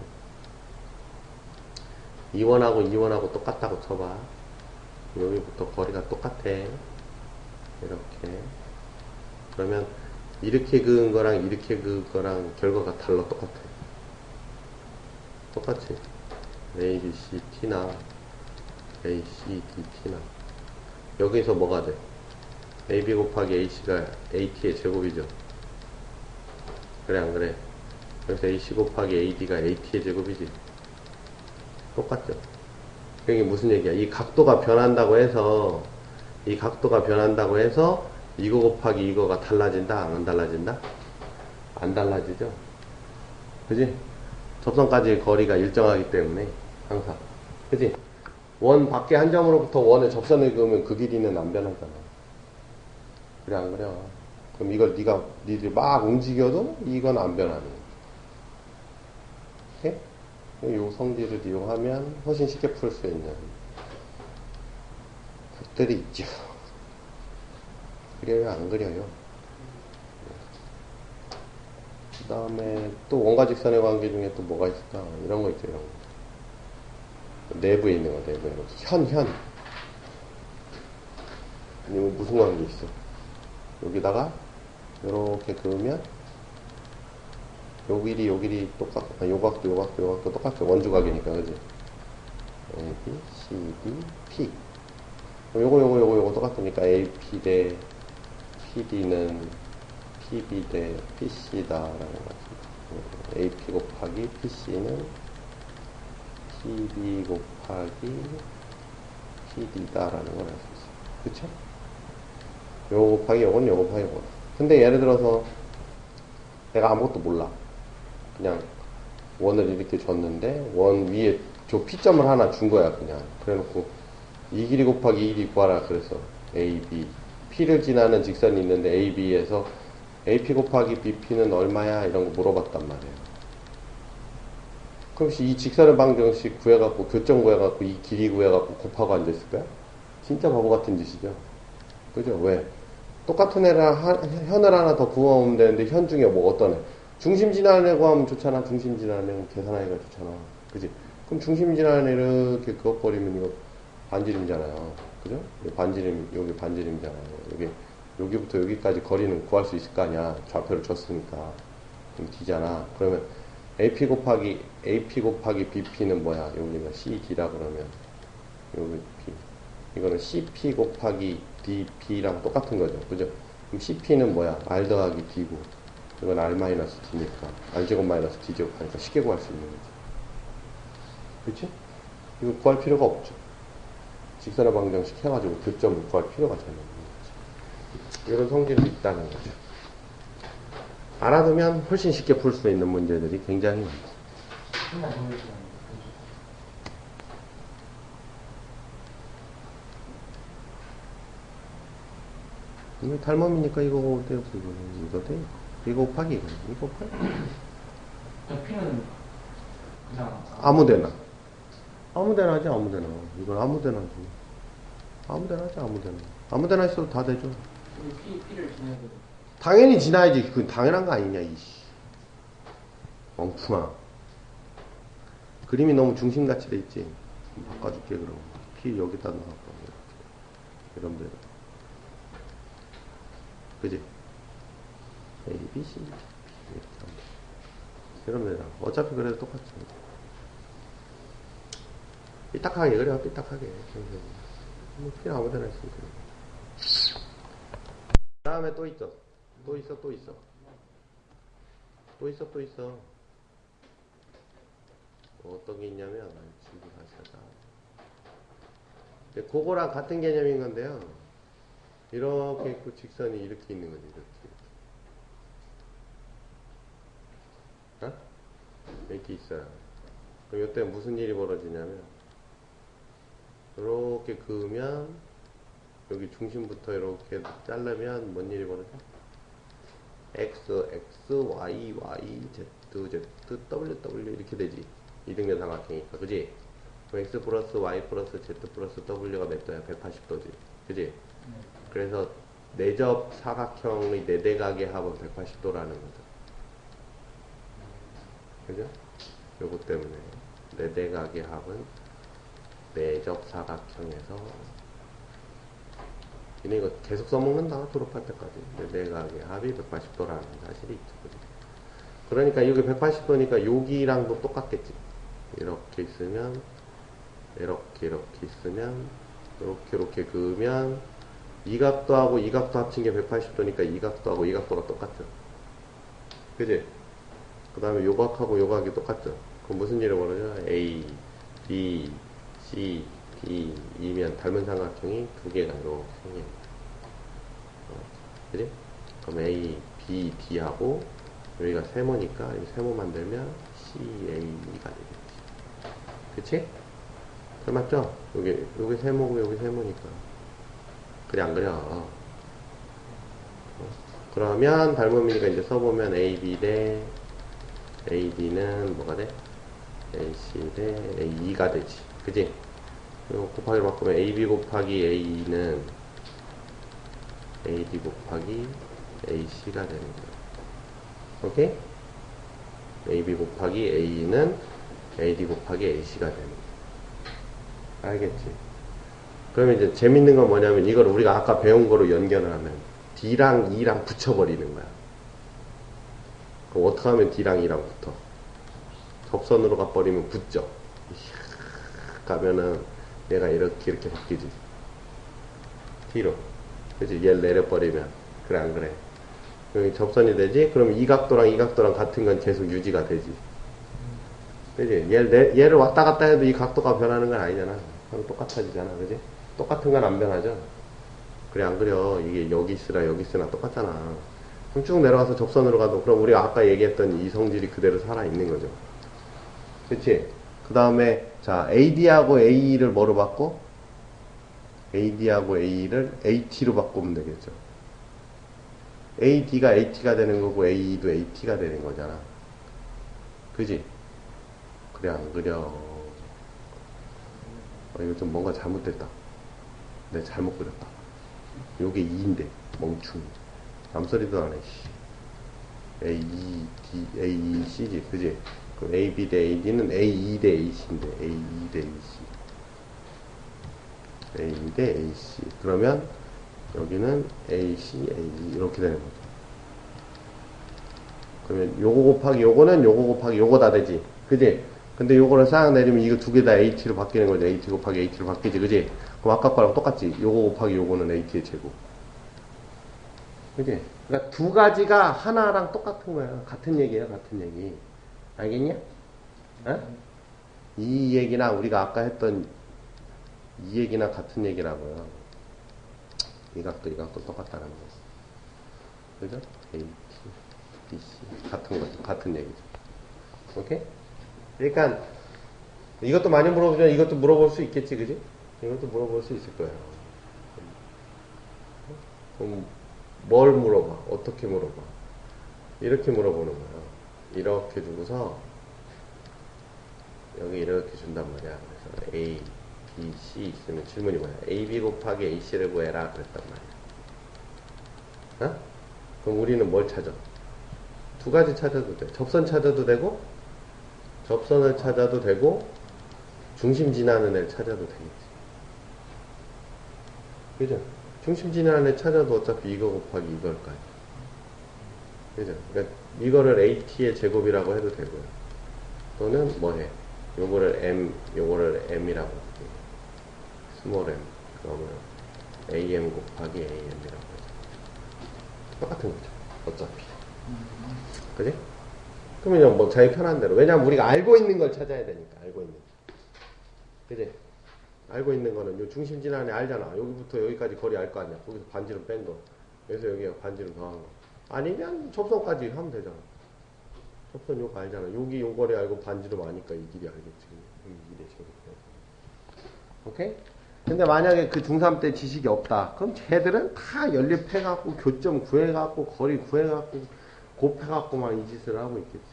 2원하고 2원하고 똑같다고 쳐봐. 여기부터 거리가 똑같아. 이렇게. 그러면 이렇게 그은 거랑 이렇게 그은 거랑 결과가 달라. 똑같아. 똑같이. A, B, C, T나 A, C, D, T나 여기서 뭐가 돼? AB 곱하기 AC가 AT의 제곱이죠. 그래 안 그래? 그래서 AC 곱하기 AD가 AT의 제곱이지. 똑같죠. 이게 무슨 얘기야? 이 각도가 변한다고 해서 이거 곱하기 이거가 달라진다? 안 달라진다? 안 달라지죠? 그지? 접선까지의 거리가 일정하기 때문에 항상, 그지? 원 밖에 한 점으로부터 원에 접선을 그으면 그 길이는 안 변하잖아. 그래 안 그래? 그럼 이걸 니들이 막 움직여도 이건 안 변하는 거지. 오케이? 요 성질을 이용하면 훨씬 쉽게 풀 수 있는 것들이 있죠. 그려요, 안 그려요? 그 다음에 또 원과 직선의 관계 중에 또 뭐가 있을까? 이런 거 있죠, 이런 거. 내부에 있는 거, 내부에 있는 거. 현. 아니면 무슨 관계 있어? 여기다가, 요렇게 그으면, 요 길이 똑같고, 요 각도 똑같죠. 원주각이니까, 그지? A, B, C, D, P. 요거 똑같으니까 AP 대 PD는 PB 대 PC다라는 거지. AP 곱하기 PC는 PB 곱하기 PD다라는 걸 알 수 있어요. 그쵸? 요거 곱하기 요건 요거 곱하기 요건. 근데 예를 들어서 내가 아무것도 몰라. 그냥 원을 이렇게 줬는데 원 위에 저 P점을 하나 준 거야, 그냥. 그래 놓고 이 길이 곱하기 이 길이 구하라 그래서 AB P를 지나는 직선이 있는데 AB에서 AP 곱하기 BP는 얼마야? 이런 거 물어봤단 말이에요. 그럼 이 직선의 방정식 구해갖고 교점 구해갖고 이 길이 구해갖고 곱하고 앉아있을까요? 진짜 바보 같은 짓이죠. 그죠? 왜? 똑같은 현을 하나 더 구하면 되는데 현 중에 뭐 어떤 애? 중심 지나는 애 구하면 좋잖아. 중심 지나는 애는 계산하기가 좋잖아. 그지? 그럼 중심 지나는 애를 이렇게 그어버리면 이거 반지름이잖아요. 그죠? 여기 반지름이잖아요. 여기부터 여기까지 거리는 구할 수 있을 거 아니야. 좌표를 줬으니까. 그럼 D잖아. 그러면 AP 곱하기 BP는 뭐야? 여기가 CD라 그러면 여기 P. 이거는 CP 곱하기 DP랑 똑같은 거죠. 그죠? 그럼 CP는 뭐야? R 더하기 D고. 이건 R-D니까. R제곱 마이너스 D제곱 하니까 쉽게 구할 수 있는 거지. 그치? 이거 구할 필요가 없죠. 직선의 방정식 해가지고 교점을 구할 필요가 전혀 없는 거죠. 이런 성질이 있다는 거죠. 알아두면 훨씬 쉽게 풀 수 있는 문제들이 굉장히 많죠. 이거 닮음이니까 이거 어때요? 이거 돼? 이거 곱하기 이거 곱하기. P는 그냥 아무데나 하지 아무데나. 이건 아무데나 하지. 아무데나 하자, 아무데나. 아무데나 있어도 다 되죠. 근데 P를 지내야 돼. 당연히 지나야지. 그건 당연한 거 아니냐, 이씨. 멍충아. 그림이 너무 중심같이 돼 있지. 바꿔줄게, 그럼. P 여기다 넣어갖고. 이러면 돼. 그지? A, B, C, D, 이렇게 하면 돼. 이러면 되잖아. 어차피 그래도 똑같지. 삐딱하게 그래, 삐딱하게. 뭐, 그냥 아무 데나 있으면 돼. 그 다음에 또 있어. 또 있어, 또 있어. 또 있어, 또 있어. 어떤 게 있냐면, 지금 다시 하자. 그거랑 같은 개념인 건데요. 이렇게 있고 직선이 이렇게 있는 거지, 이렇게. 어? 이렇게 있어요. 그럼 이때 무슨 일이 벌어지냐면, 이렇게 그으면, 여기 중심부터 이렇게 자르면 뭔 일이 벌어져? X, X, Y, Y, Z, Z, W, W 이렇게 되지. 이등변 삼각형이니까, 그지? 그럼 X 플러스 Y 플러스 Z 플러스 W가 몇 도야? 180도지. 그지? 그래서 내접 사각형의 네대각의 합은 180도라는 거죠. 그죠? 요거 때문에 네대각의 합은 내접 사각형에서 얘네 이거 계속 써먹는다 졸업할 때까지. 네대각의 합이 180도라는 사실이 있죠. 그죠? 그러니까 이게 180도니까 여기랑도 똑같겠지. 이렇게 있으면 이렇게 있으면 이렇게 그으면 이 각도하고 이 각도 합친 게 180도니까 이 각도하고 이 각도가 똑같죠. 그지? 그 다음에 요 각하고 요 각이 똑같죠. 그럼 무슨 일이 벌어져? A, B, C, D, E면 닮은 삼각형이 두 개가 이렇게 생겨요. 그지? 그럼 A, B, D하고 여기가 세모니까 이 세모 만들면 C, A가 되겠지. 그치? 그래 맞죠? 여기 세모고 여기 세모니까. 그래 안 그래? 그러면 닮음이니까 이제 써보면 AB 대 AD는 뭐가 돼? AC 대 AE가 되지. 그지? 그리고 곱하기로 바꾸면 AB 곱하기 A는 AD 곱하기 AC가 되는 거야. 오케이? AB 곱하기 A는 AD 곱하기 AC가 되는 거야. 알겠지? 그러면 이제 재밌는 건 뭐냐면 이걸 우리가 아까 배운 거로 연결을 하면 D랑 E랑 붙여버리는 거야. 그럼 어떻게 하면 D랑 E랑 붙어? 접선으로 가버리면 붙죠. 가면은 얘가 이렇게 바뀌지. 뒤로. 그치? 얘를 내려버리면. 그래 안 그래? 여기 접선이 되지? 그럼 이 각도랑 이 각도랑 같은 건 계속 유지가 되지. 그치? 얘를 왔다 갔다 해도 이 각도가 변하는 건 아니잖아. 그럼 똑같아지잖아. 그지? 똑같은 건 안 변하죠? 그래, 안 그려. 이게 여기 있으나 여기 있으나 똑같잖아. 그럼 쭉 내려가서 접선으로 가도, 그럼 우리가 아까 얘기했던 이 성질이 그대로 살아있는 거죠. 그치? 그 다음에, 자, AD하고 AE를 뭐로 바꿔? AD하고 AE를 AT로 바꾸면 되겠죠. AD가 AT가 되는 거고, AE도 AT가 되는 거잖아. 그지? 그래, 안 그려. 이거 좀 뭔가 잘못됐다. 내가 잘못 그렸다. 요게 2인데, 멍충이. 남소리도 안 해, 씨. A, E, D, A, E, C지, 그지? 그럼 A, B 대 A, D는 A, E 대 A, C인데, A, E 대 A, C. A, E 대 A, C. 그러면, 여기는 A, C, A, E, 이렇게 되는 거죠. 그러면 요거 곱하기 요거는 요거 곱하기 요거 다 되지. 그지? 근데 요거를 싹 내리면 이거 두 개 다 AT로 바뀌는 거죠. AT 곱하기 AT로 바뀌지, 그지? 그럼 아까 거랑 똑같지? 요거 곱하기 요거는 AT의 제곱. 그지? 그러니까 두 가지가 하나랑 똑같은 거야. 같은 얘기야, 같은 얘기. 알겠냐? 어? 이 얘기나 우리가 아까 했던 이 얘기나 같은 얘기라고요. 이 각도 똑같다는 거. 그죠? AT, BC. 같은 거죠. 같은 얘기죠. 오케이? 그러니까 이것도 많이 물어보면 이것도 물어볼 수 있겠지, 그지? 이것도 물어볼 수 있을 거예요. 그럼 뭘 물어봐? 어떻게 물어봐? 이렇게 물어보는 거예요. 이렇게 주고서 여기 이렇게 준단 말이야. 그래서 A, B, C 있으면 질문이 뭐야? AB 곱하기 AC를 구해라 그랬단 말이야. 어? 그럼 우리는 뭘 찾아? 두 가지 찾아도 돼. 접선 찾아도 되고, 접선을 찾아도 되고, 중심 지나는 애를 찾아도 되겠지. 그죠? 중심 지나는 애 찾아도 어차피 이거 곱하기 이걸 거야. 그죠? 그러니까 이거를 AT의 제곱이라고 해도 되고요. 또는 뭐 해? 요거를 M, 요거를 M이라고 할게. 스몰 M. 그러면 AM 곱하기 AM이라고 하죠. 똑같은 거죠. 어차피. 그지? 그러면 뭐 자기 편한 대로. 왜냐면 우리가 알고 있는 걸 찾아야 되니까, 알고 있는 거. 그지? 알고 있는 거는 요 중심 지나는 애 알잖아. 여기부터 여기까지 거리 알 거 아니야. 거기서 반지름 뺀 거. 여기서 여기가 반지름 더한 거. 아니면 접선까지 하면 되잖아. 접선 요거 알잖아. 여기 요 거리 알고 반지름 아니까 이 길이 알겠지. 이 길이 제곱. 오케이? 근데 만약에 그 중3 때 지식이 없다. 그럼 쟤들은 다 연립해갖고 교점 구해갖고 거리 구해갖고 곱해갖고 막 이 짓을 하고 있겠지.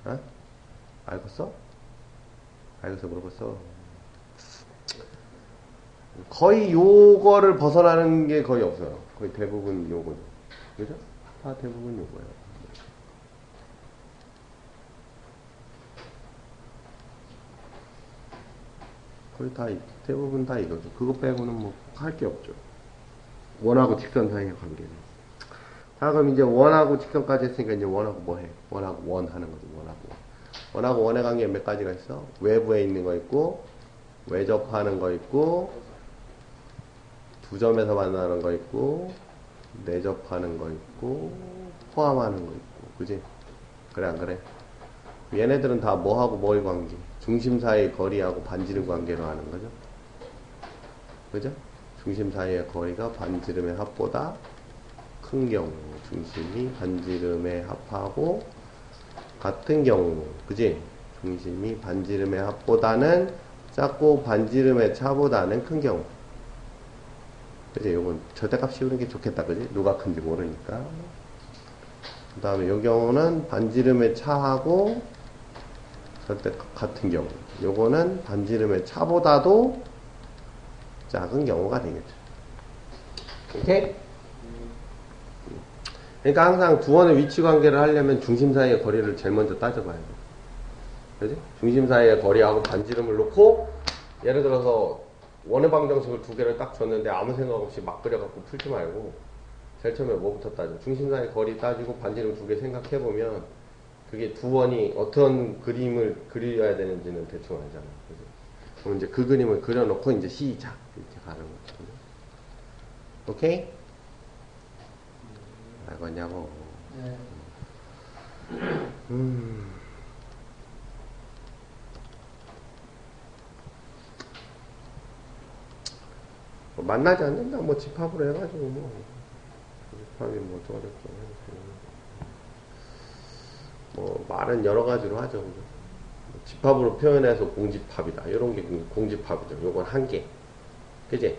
어? 알겠어? 알겠어 물어봤어. 거의 요거를 벗어나는 게 거의 없어요. 거의 대부분 요거죠. 그죠? 다 대부분 요거예요. 거의 다, 대부분 다 이거죠. 그거 빼고는 뭐 할 게 없죠. 원하고 직선 사이의 관계는. 자, 그럼 이제 원하고 직선까지 했으니까 이제 원하고 뭐 해? 원하고 원 하는 거지, 원하고 원. 원하고 원의 관계 몇 가지가 있어? 외부에 있는 거 있고, 외접하는 거 있고, 두 점에서 만나는 거 있고, 내접하는 거 있고, 포함하는 거 있고, 그지? 그래, 안 그래? 얘네들은 다 뭐하고 뭐의 관계? 중심 사이의 거리하고 반지름 관계로 하는 거죠. 그죠? 중심 사이의 거리가 반지름의 합보다 큰 경우, 중심이 반지름의 합하고 같은 경우, 그지? 중심이 반지름의 합보다는 작고 반지름의 차보다는 큰 경우. 그지? 요건 절대값 씌우는 게 좋겠다, 그지? 누가 큰지 모르니까. 그 다음에 요 경우는 반지름의 차하고 절대 같은 경우. 요거는 반지름의 차보다도 작은 경우가 되겠죠. 오케이? 그러니까 항상 두 원의 위치 관계를 하려면 중심 사이의 거리를 제일 먼저 따져봐야 돼. 그지? 중심 사이의 거리하고 반지름을 놓고, 예를 들어서 원의 방정식을 두 개를 딱 줬는데 아무 생각 없이 막 그려갖고 풀지 말고, 제일 처음에 뭐부터 따져? 중심 사이의 거리 따지고 반지름 두 개 생각해보면, 그게 두 원이 어떤 그림을 그려야 되는지는 대충 알잖아. 그지? 그럼 이제 그 그림을 그려놓고 이제 시작. 이렇게 가는 거죠. 오케이? 알겠냐고. 네. 뭐 만나지 않는다. 뭐 집합으로 해가지고 뭐 집합이 뭐 어렵죠. 뭐 말은 여러 가지로 하죠. 그죠? 집합으로 표현해서 공집합이다. 이런 게 공집합이죠. 요건 한 개. 그지?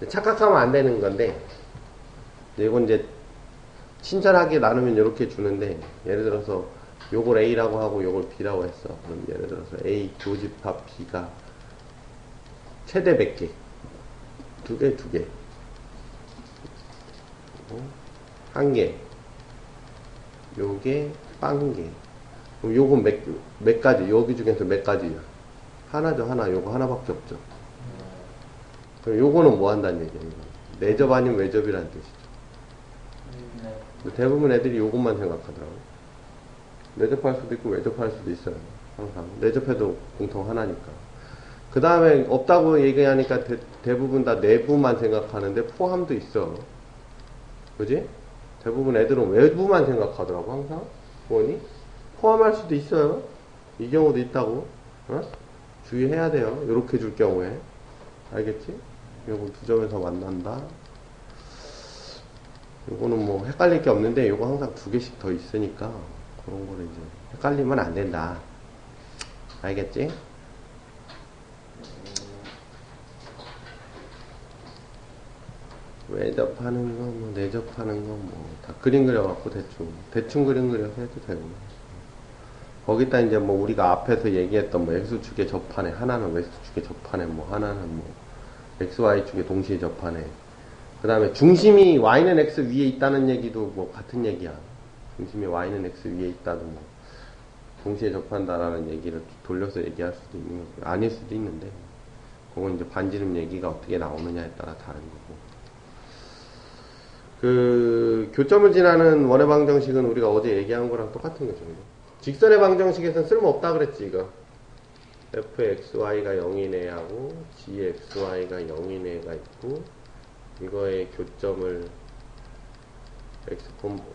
착각하면 안 되는 건데, 이건 이제 친절하게 나누면 이렇게 주는데, 예를 들어서 요걸 A라고 하고 요걸 B라고 했어. 그럼 예를 들어서 A 교집합 B가 최대 몇 개? 두 개, 두 개. 한 개. 요게 빵 개. 그럼 요건 몇 가지? 여기 중에서 몇 가지야? 하나죠, 하나. 요거 하나밖에 없죠. 그럼 요거는 뭐 한다는 얘기야, 이거. 내접 아니면 외접이라는 뜻이죠. 네. 대부분 애들이 요것만 생각하더라고. 내접할 수도 있고 외접할 수도 있어요. 항상. 내접해도 공통 하나니까. 그 다음에 없다고 얘기하니까 대부분 다 내부만 생각하는데 포함도 있어. 그지? 대부분 애들은 외부만 생각하더라고, 항상. 원이. 포함할 수도 있어요. 이 경우도 있다고. 어? 주의해야 돼요. 요렇게 줄 경우에. 알겠지? 요거 두 점에서 만난다. 요거는 뭐 헷갈릴 게 없는데 요거 항상 두 개씩 더 있으니까 그런 거를 이제 헷갈리면 안 된다. 알겠지? 외접하는 거, 뭐 내접하는 거, 뭐 다 그림 그려갖고 대충 그림 그려서 해도 되고. 거기다 이제 뭐 우리가 앞에서 얘기했던 뭐 x축의 접한에 하나는 y축의 접한에 뭐 하나는 뭐 xy축의 동시에 접한에 그 다음에 중심이 y는 x 위에 있다는 얘기도 뭐 같은 얘기야. 중심이 y는 x 위에 있다도 뭐 동시에 접한다라는 얘기를 돌려서 얘기할 수도 있는 거고 아닐 수도 있는데 그건 이제 반지름 얘기가 어떻게 나오느냐에 따라 다른 거고 그 교점을 지나는 원의 방정식은 우리가 어제 얘기한 거랑 똑같은 거죠. 직선의 방정식에서는 쓸모없다 그랬지 이거. fxy가 0이네 하고 gxy가 0이네가 있고 이거의 교점을 x1,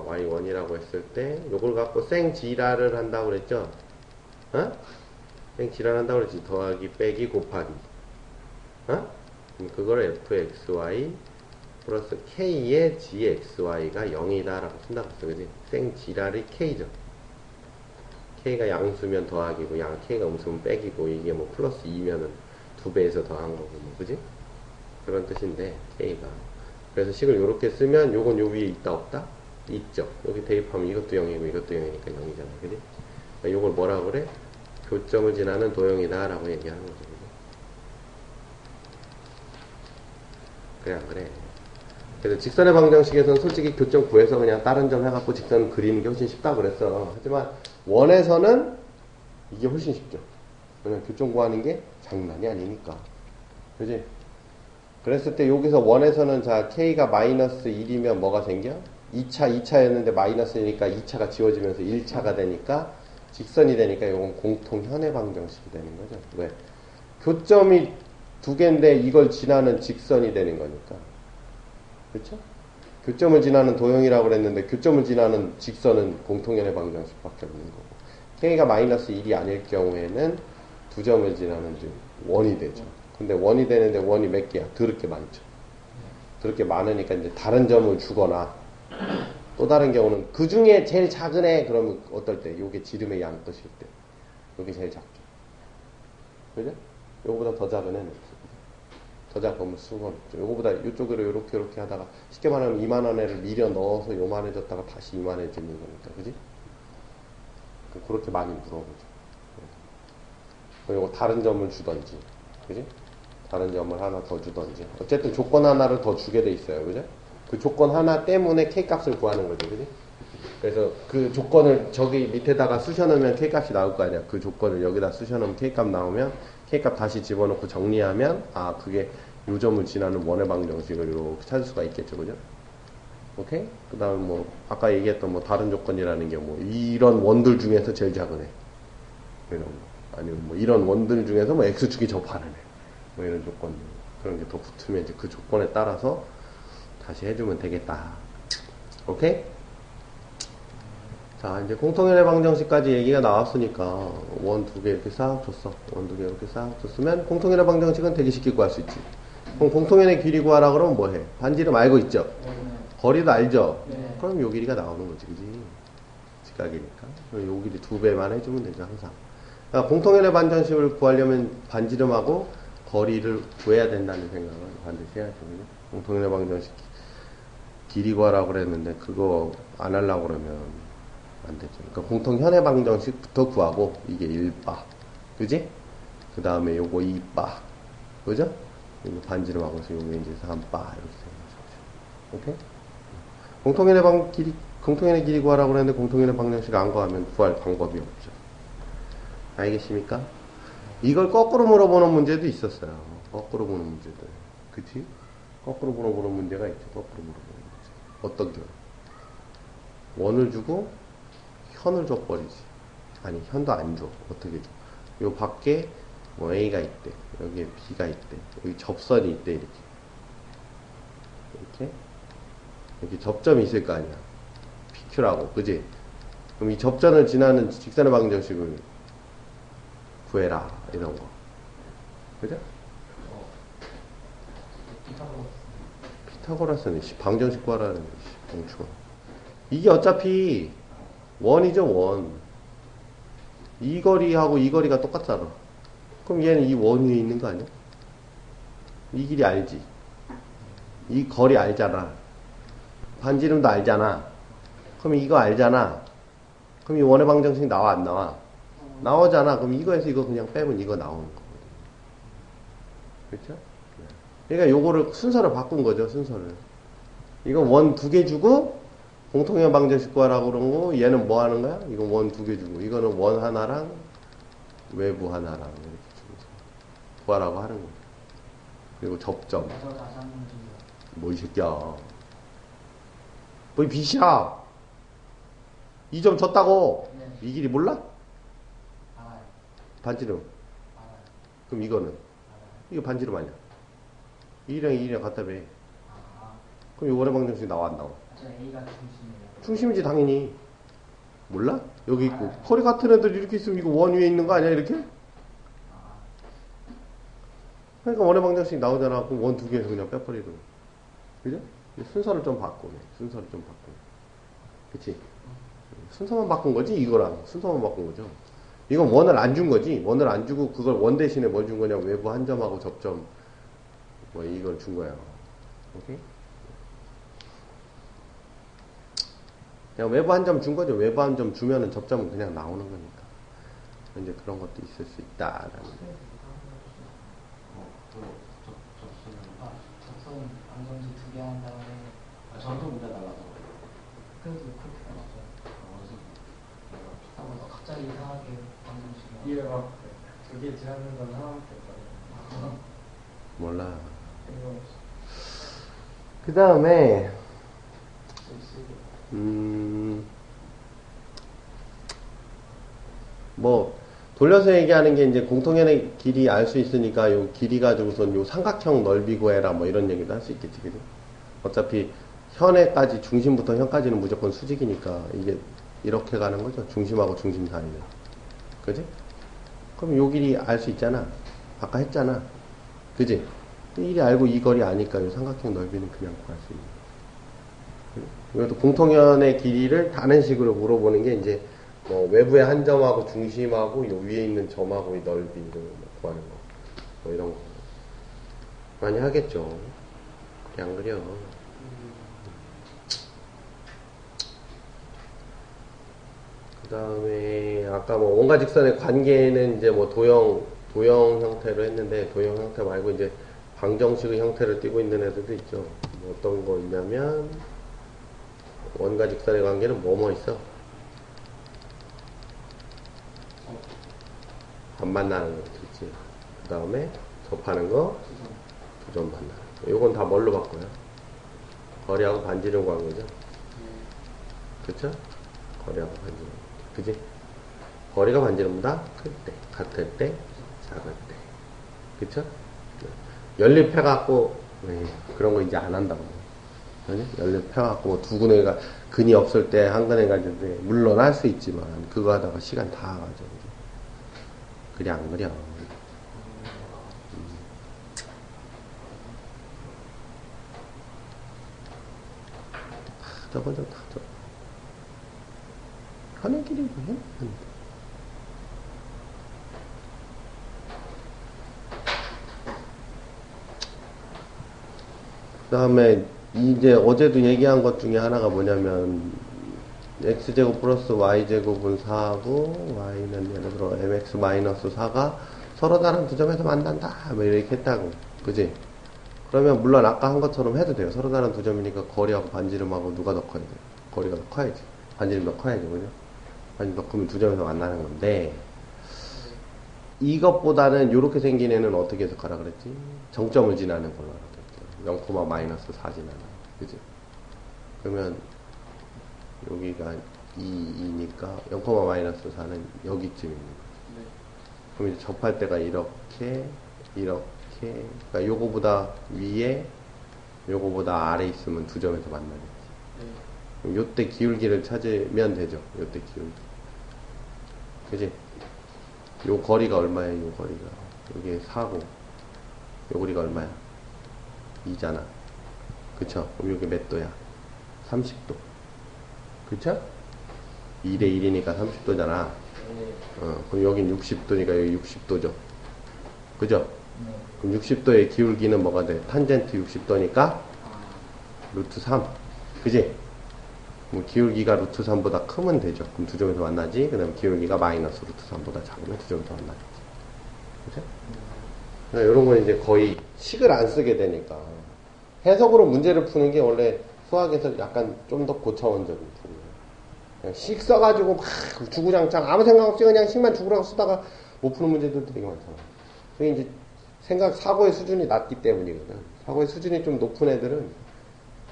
y1이라고 했을 때 요걸 갖고 생지랄을 한다고 그랬죠? 어? 생지랄 한다고 그랬지. 더하기 빼기 곱하기 어? 그럼 그걸 fxy 플러스 k의 gxy가 0이다 라고 쓴다고 했어. 그지? 생지랄이 k죠. k가 양수면 더하기고 k가 음수면 빼기고 이게 뭐 플러스 2면은 2배에서 더한 거고 뭐 그지? 그런 뜻인데 k가 그래서 식을 요렇게 쓰면 요건 요 위에 있다 없다? 있죠. 여기 대입하면 이것도 0이고 이것도 0이니까 0이잖아. 그지? 그러니까 요걸 뭐라 그래? 교점을 지나는 도형이다 라고 얘기하는 거죠. 그지? 그래 안 그래? 그래서 직선의 방정식에서는 솔직히 교점 구해서 그냥 다른 점 해갖고 직선 그리는 게 훨씬 쉽다 그랬어. 하지만 원에서는 이게 훨씬 쉽죠. 왜냐면 교점 구하는 게 장난이 아니니까. 그지? 그랬을 때 여기서 원에서는 자 k가 마이너스 1이면 뭐가 생겨? 2차였는데 마이너스니까 2차가 지워지면서 1차가 되니까 직선이 되니까 이건 공통현의 방정식이 되는 거죠. 왜? 교점이 두 개인데 이걸 지나는 직선이 되는 거니까. 그렇죠? 교점을 지나는 도형이라고 그랬는데 교점을 지나는 직선은 공통현의 방정식밖에 없는 거고 k가 마이너스 1이 아닐 경우에는 두 점을 지나는 원이 되죠. 근데 원이 되는데 원이 몇 개야? 더럽게 많죠. 더럽게 많으니까 이제 다른 점을 주거나 또 다른 경우는 그 중에 제일 작은 애 그러면 어떨 때? 요게 지름의 양 뜻일 때 요게 제일 작죠. 그죠? 요거보다 더 작은 애는 없어. 더 작으면 수가 없죠. 요거보다 이쪽으로 요렇게 하다가 쉽게 말하면 이만한 애를 밀어 넣어서 요만해졌다가 다시 이만해지는 거니까 그지? 그렇게 많이 물어보죠. 요거 다른 점을 주던지 그지? 다른 점을 하나 더 주던지 어쨌든 조건 하나를 더 주게 돼 있어요. 그죠? 그 조건 하나 때문에 K값을 구하는 거죠. 그지? 그래서 그 조건을 저기 밑에다가 쑤셔넣으면 K값이 나올 거 아니야. 그 조건을 여기다 쑤셔넣으면 K값 나오면 K값 다시 집어넣고 정리하면 아 그게 요 점을 지나는 원의 방정식을 이렇게 찾을 수가 있겠죠. 그죠? 오케이? 그 다음 뭐 아까 얘기했던 뭐 다른 조건이라는 게 뭐 이런 원들 중에서 제일 작은 애 이런 거 아니면 뭐 이런 원들 중에서 뭐 X축이 접하는 애 뭐 이런 조건 그런 게 더 붙으면 이제 그 조건에 따라서 다시 해주면 되겠다. 오케이? 자 이제 공통현의 방정식까지 얘기가 나왔으니까 원 두 개 이렇게 싹 줬어. 원 두 개 이렇게 싹 줬으면 공통현의 방정식은 되게 쉽게 구할 수 있지. 그럼 공통현의 길이 구하라 그러면 뭐 해? 반지름 알고 있죠? 거리도 알죠? 네. 그럼 요 길이가 나오는 거지, 그지? 직각이니까. 요 길이 2배만 해주면 되죠, 항상. 그러니까 공통현의 방정식을 구하려면 반지름하고 거리를 구해야 된다는 생각을 반드시 해야죠, 그죠? 공통현의 방정식 길이 구하라고 그랬는데 그거 안 하려고 그러면 안 되죠. 그러니까 공통현의 방정식부터 구하고 이게 1바, 그지? 그 다음에 요거 2바, 그죠? 이거 반지름하고 해서 요게 이제 3바 이렇게 생각하죠. 오케이? 공통현의 길이 구하라고 그랬는데 공통현의 방정식 안 구하면 구할 방법이 없죠. 알겠습니까? 이걸 거꾸로 물어보는 문제도 있었어요. 거꾸로 보는 문제들. 그치? 거꾸로 물어보는 문제가 있죠. 거꾸로 물어보는 문제. 어떤 경우? 원을 주고 현을 줘버리지. 아니, 현도 안 줘. 어떻게 줘? 요 밖에 뭐 A가 있대. 여기에 B가 있대. 여기 접선이 있대. 이렇게 접점이 있을 거 아니야. PQ라고. 그지? 그럼 이 접점을 지나는 직선의 방정식을 구해라. 이런 거. 그죠? 피타고라스는 방정식 구하라는 멍충아. 이게 어차피 원이죠, 원. 이 거리하고 이 거리가 똑같잖아. 그럼 얘는 이 원 위에 있는 거 아니야? 이 길이 알지? 이 거리 알잖아. 반지름도 알잖아. 그럼 이거 알잖아. 그럼 이 원의 방정식 나와 안 나와? 나오잖아. 그럼 이거에서 이거 그냥 빼면 이거 나오는 거거든. 그렇죠? 그러니까 요거를 순서를 바꾼 거죠. 순서를. 이거 원 두 개 주고 공통의 방정식 구하라고 그런 거. 얘는 뭐 하는 거야? 이거 원 두 개 주고 이거는 원 하나랑 외부 하나랑 이렇게 주고 구하라고 하는 거야. 그리고 접점. 저 다시 한번 주세요. 뭐 이 새끼야. 뭐 이 빛이야. 2점 줬다고. 네. 이 길이 몰라? 알아요. 반지름. 알아요. 그럼 이거는? 알아요. 이거 반지름 아니야. 1이랑 2랑 같다며. 아, 그럼 이 원의 방정식 나와 안 나와? 저 A가 중심이에요. 중심이지 당연히. 몰라? 여기 있고 허리 같은 애들 이렇게 있으면 이거 원 위에 있는 거 아니야 이렇게? 아, 그러니까 원의 방정식 나오잖아. 그럼 원 두 개에서 그냥 빼버리는 거. 그죠? 순서를 좀 바꾸네. 순서를 좀 바꾸네. 그치? 순서만 바꾼 거지 이거랑 순서만 바꾼 거죠. 이건 원을 안 준 거지. 원을 안 주고 그걸 원 대신에 뭐 준 거냐? 외부 한 점하고 접점 뭐 이걸 준 거야. 오케이? 그냥 외부 한 점 준 거죠. 외부 한 점 주면은 접점은 그냥 나오는 거니까. 이제 그런 것도 있을 수 있다라는 거. 접선 방정식 두 개 한 다음에 전통 문제 달라서 그래도 그렇게 나왔어요. 하고 갑자기 이상하게 방정식이 이해가 두개 지나는 건 하나밖에 없어요. 몰라. 뜬금없이 그 다음에 쓰고 뭐 돌려서 얘기하는 게 이제 공통연의 길이 알 수 있으니까 요 길이 가지고선 요 삼각형 넓이 구해라 뭐 이런 얘기도 할 수 있겠지, 그지? 어차피 현에까지 중심부터 현까지는 무조건 수직이니까 이게 이렇게 가는 거죠. 중심하고 중심 사이는, 그지? 그럼 요 길이 알 수 있잖아. 아까 했잖아, 그지? 이 길이 알고 이 거리 아니까 요 삼각형 넓이는 그냥 구할 수 있는. 이것도 공통연의 길이를 다른 식으로 물어보는 게 이제 뭐 외부의 한 점하고 중심하고 요 위에 있는 점하고 이 넓이를 구하는 거, 뭐 이런 거 많이 하겠죠. 그래 안 그려? 그 다음에 아까 뭐 원과 직선의 관계는 이제 뭐 도형 형태로 했는데 도형 형태 말고 이제 방정식의 형태를 띠고 있는 애들도 있죠. 뭐 어떤 거 있냐면 원과 직선의 관계는 뭐뭐 있어? 안 만나는 거 있지. 그 다음에 접하는 거, 두 점 만나는 거. 요건 다 뭘로 바꿔요? 거리하고 반지름 관계죠. 그쵸? 거리하고 반지름. 그지? 거리가 반지름보다 클 때, 같을 때, 작을 때. 그쵸? 연립해갖고, 그런 거 이제 안 한다고. 그지? 연립해갖고, 뭐 두 근해가, 근이 없을 때 한 근해 가지고, 물론 할 수 있지만, 그거 하다가 시간 다 가죠. 그래 안 그려? 저거 저 하는 길이 뭐야? 그 다음에 이제 어제도 얘기한 것 중에 하나가 뭐냐면 x제곱 플러스 y제곱은 4하고 y는 예를 들어 mx 마이너스 4가 서로 다른 두 점에서 만난다 뭐 이렇게 했다고, 그지? 그러면 물론 아까 한 것처럼 해도 돼요. 서로 다른 두 점이니까 거리하고 반지름하고 누가 더 커야 돼? 거리가 더 커야지. 반지름 더 커야지, 그죠? 반지름 더 크면 두 점에서 만나는 건데, 이것보다는 이렇게 생긴 애는 어떻게 해석하라 그랬지? 정점을 지나는 걸로 알았겠죠. 0, 마이너스 4 지나는, 그지? 그러면 여기가 2니까 0, 마이너스 4는 여기쯤 있는 거죠. 네. 그럼 이제 접할 때가 이렇게, 그러니까 요거보다 위에, 요거보다 아래 있으면 두 점에서 만나겠지. 네. 그럼 요때 기울기를 찾으면 되죠. 요때 기울기. 그지? 요 거리가 얼마예요, 요 거리가. 이게 4고, 요 거리가 얼마야? 2잖아. 그쵸? 그럼 요게 몇 도야? 30도. 그쵸? 2대 1이니까 30도잖아. 네. 그럼 여긴 60도니까 여기 60도죠. 그죠? 네. 그럼 60도의 기울기는 뭐가 돼? 탄젠트 60도니까 아, 루트 3. 그지? 뭐 기울기가 루트 3보다 크면 되죠. 그럼 두 점에서 만나지. 그 다음에 기울기가 마이너스 루트 3보다 작으면 두 점에서 만나겠지. 그죠? 그러니까 이런 건 이제 거의 식을 안 쓰게 되니까. 해석으로 문제를 푸는 게 원래 수학에서 약간 좀 더 고차원적인 풀이에요. 그냥 식 써가지고 막 주구장창 아무 생각 없이 그냥 식만 주구라고 쓰다가 못 푸는 문제들 되게 많잖아. 그게 이제 사고의 수준이 낮기 때문이거든. 사고의 수준이 좀 높은 애들은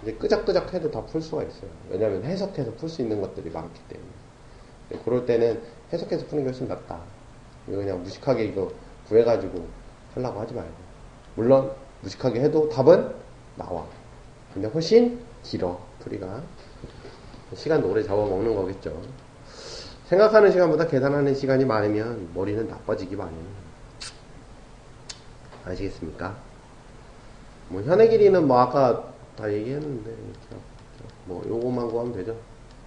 이제 끄적끄적 해도 다 풀 수가 있어요. 왜냐면 해석해서 풀 수 있는 것들이 많기 때문에. 그럴 때는 해석해서 푸는 게 훨씬 낫다. 이거 그냥 무식하게 이거 구해가지고 하려고 하지 말고. 물론 무식하게 해도 답은 나와. 근데 훨씬 길어, 풀이가. 시간도 오래 잡아먹는 거겠죠. 생각하는 시간보다 계산하는 시간이 많으면 머리는 나빠지기 마련이에요. 아시겠습니까? 뭐 현의 길이는 뭐 아까 다 얘기했는데 뭐 요거만 구하면 되죠.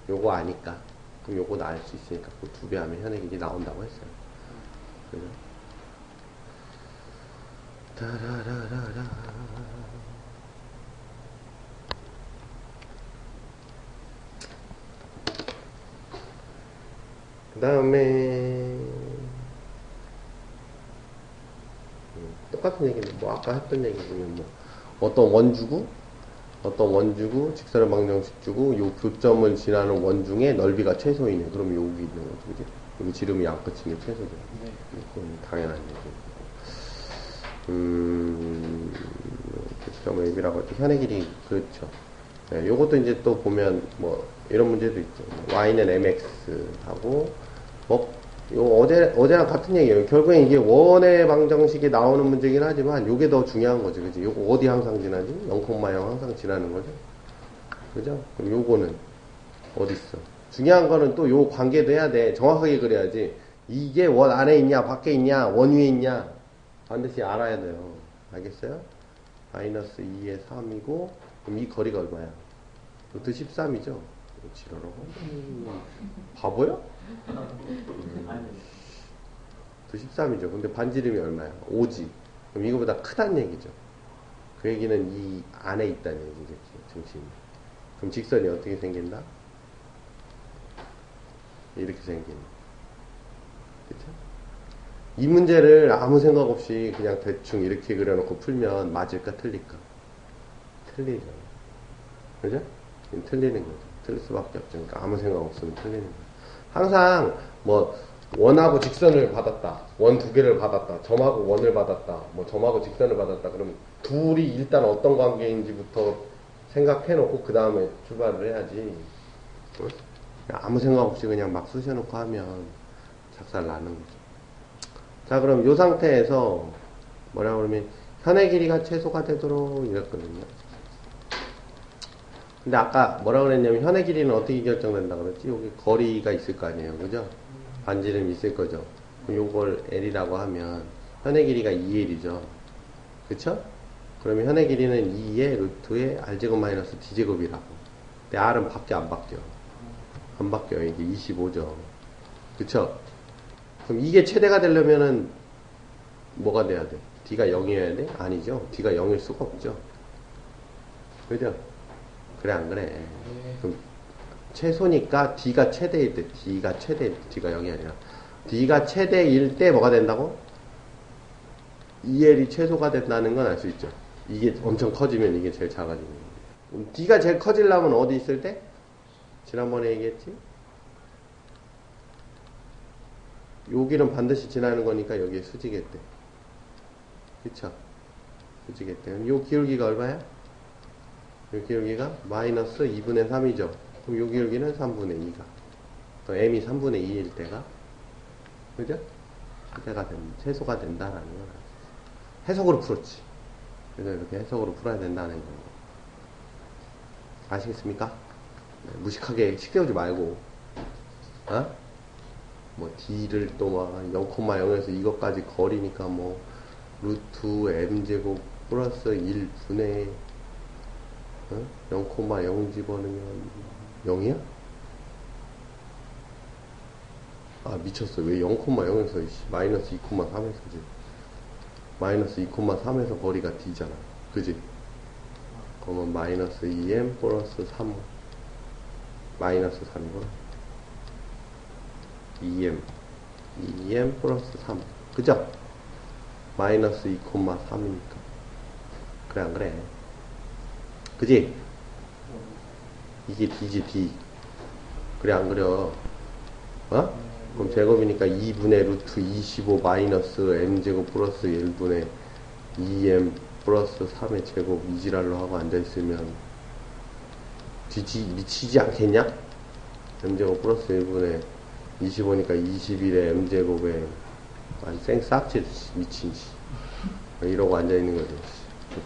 요거 아니까. 그럼 요거 나을 수 있으니까 그 2배 하면 현의 길이 나온다고 했어요. 그죠? 따라라라라. 그 다음에 똑같은 얘기는 뭐 아까 했던 얘기 보면 뭐 어떤 원주고 직선의 방정식 주고 요 교점을 지나는 원중의 넓이가 최소이네. 그럼 여기 있는 거죠, 그지? 여기 지름이 양 끝인 게 최소죠. 네. 그건 당연한 얘기고. 교점 앱이라고 할 때 현의 길이 그렇죠. 네, 요것도 이제 또 보면 뭐 이런 문제도 있죠. y는 mx 하고 뭐 요 어제랑 같은 얘기예요. 결국엔 이게 원의 방정식이 나오는 문제긴 하지만 요게 더 중요한 거죠. 그지? 요거 어디 항상 지나지? 0,0 항상 지나는 거죠. 그죠? 그럼 요거는 어디 있어? 중요한 거는 또 요 관계도 해야 돼. 정확하게 그래야지. 이게 원 안에 있냐, 밖에 있냐, 원 위에 있냐. 반드시 알아야 돼요. 알겠어요? 마이너스 2에 3이고, 그럼 이 거리가 얼마야? 루트 13이죠? 지랄하고. 바보야? 아니, 그 13이죠. 근데 반지름이 얼마야? 5지. 그럼 이거보다 크다는 얘기죠. 그 얘기는 이 안에 있다는 얘기겠지, 중심이. 그럼 직선이 어떻게 생긴다? 이렇게 생긴. 그쵸? 이 문제를 아무 생각 없이 그냥 대충 이렇게 그려놓고 풀면 맞을까, 틀릴까? 틀리죠. 그죠? 틀리는 거죠. 틀릴 수밖에 없죠. 그러니까 아무 생각 없으면 틀리는 거죠. 항상 뭐 원하고 직선을 받았다, 원 2개를 받았다, 점하고 원을 받았다, 뭐 점하고 직선을 받았다. 그럼 둘이 일단 어떤 관계인지부터 생각해놓고 그 다음에 출발을 해야지. 응? 아무 생각 없이 그냥 막 쑤셔놓고 하면 작살 나는 거죠. 자, 그럼 이 상태에서 뭐라고 그러면 현의 길이가 최소가 되도록 이랬거든요. 근데 아까 뭐라 그랬냐면 현의 길이는 어떻게 결정된다 그랬지? 여기 거리가 있을 거 아니에요. 그죠? 반지름이 있을 거죠. 그럼 요걸 L이라고 하면 현의 길이가 2L이죠. 그쵸? 그러면 현의 길이는 2의 루트의 R제곱 마이너스 D제곱이라고. 근데 R은 밖에 안 바뀌어. 안 바뀌어요. 이게 25죠. 그쵸? 그럼 이게 최대가 되려면은 뭐가 돼야 돼? D가 0이어야 돼? 아니죠. D가 0일 수가 없죠. 그죠? 그래 안 그래? 네. 그럼 최소니까 D가 최대일 때, D가 최대일 때, D가 0이 아니라 D가 최대일 때 뭐가 된다고? EL이 최소가 된다는 건 알 수 있죠. 이게 엄청 커지면 이게 제일 작아지는 거예요. D가 제일 커지려면 어디 있을 때? 지난번에 얘기했지? 여기는 반드시 지나는 거니까 여기에 수직했대. 그쵸? 수직했대. 그럼 요 기울기가 얼마야? 요 기울기가 마이너스 2분의 3이죠. 그럼 요 기울기는 3분의 2가. 또 m이 3분의 2일 때가, 그죠? 최소가 된다라는 걸 해석으로 풀었지. 그래서 이렇게 해석으로 풀어야 된다는 거. 아시겠습니까? 네, 무식하게 식세우지 말고, 어? 뭐 D를 또 막 0,0에서 이것까지 거리니까 뭐 루트 m제곱 플러스 1분의 0,0 집어넣으면 0이야? 아 미쳤어. 왜 0,0에서 마이너스 2,3에서지? 마이너스 2,3에서 거리가 D잖아. 그지? 그러면 마이너스 2m 플러스 3 마이너스 3이구나. 2m 플러스 3. 그죠? 마이너스 2,3이니까. 그래, 안 그래? 그지? 이게 D지, D. 그래, 안 그려? 어? 그럼 제곱이니까 2분의 루트 25 마이너스 m제곱 플러스 1분의 2m 플러스 3의 제곱 이지랄로 하고 앉아있으면 미치지 않겠냐? m제곱 플러스 1분의 25니까 21의 m제곱에 아주 쌩싹지 미친지 이러고 앉아있는 거지.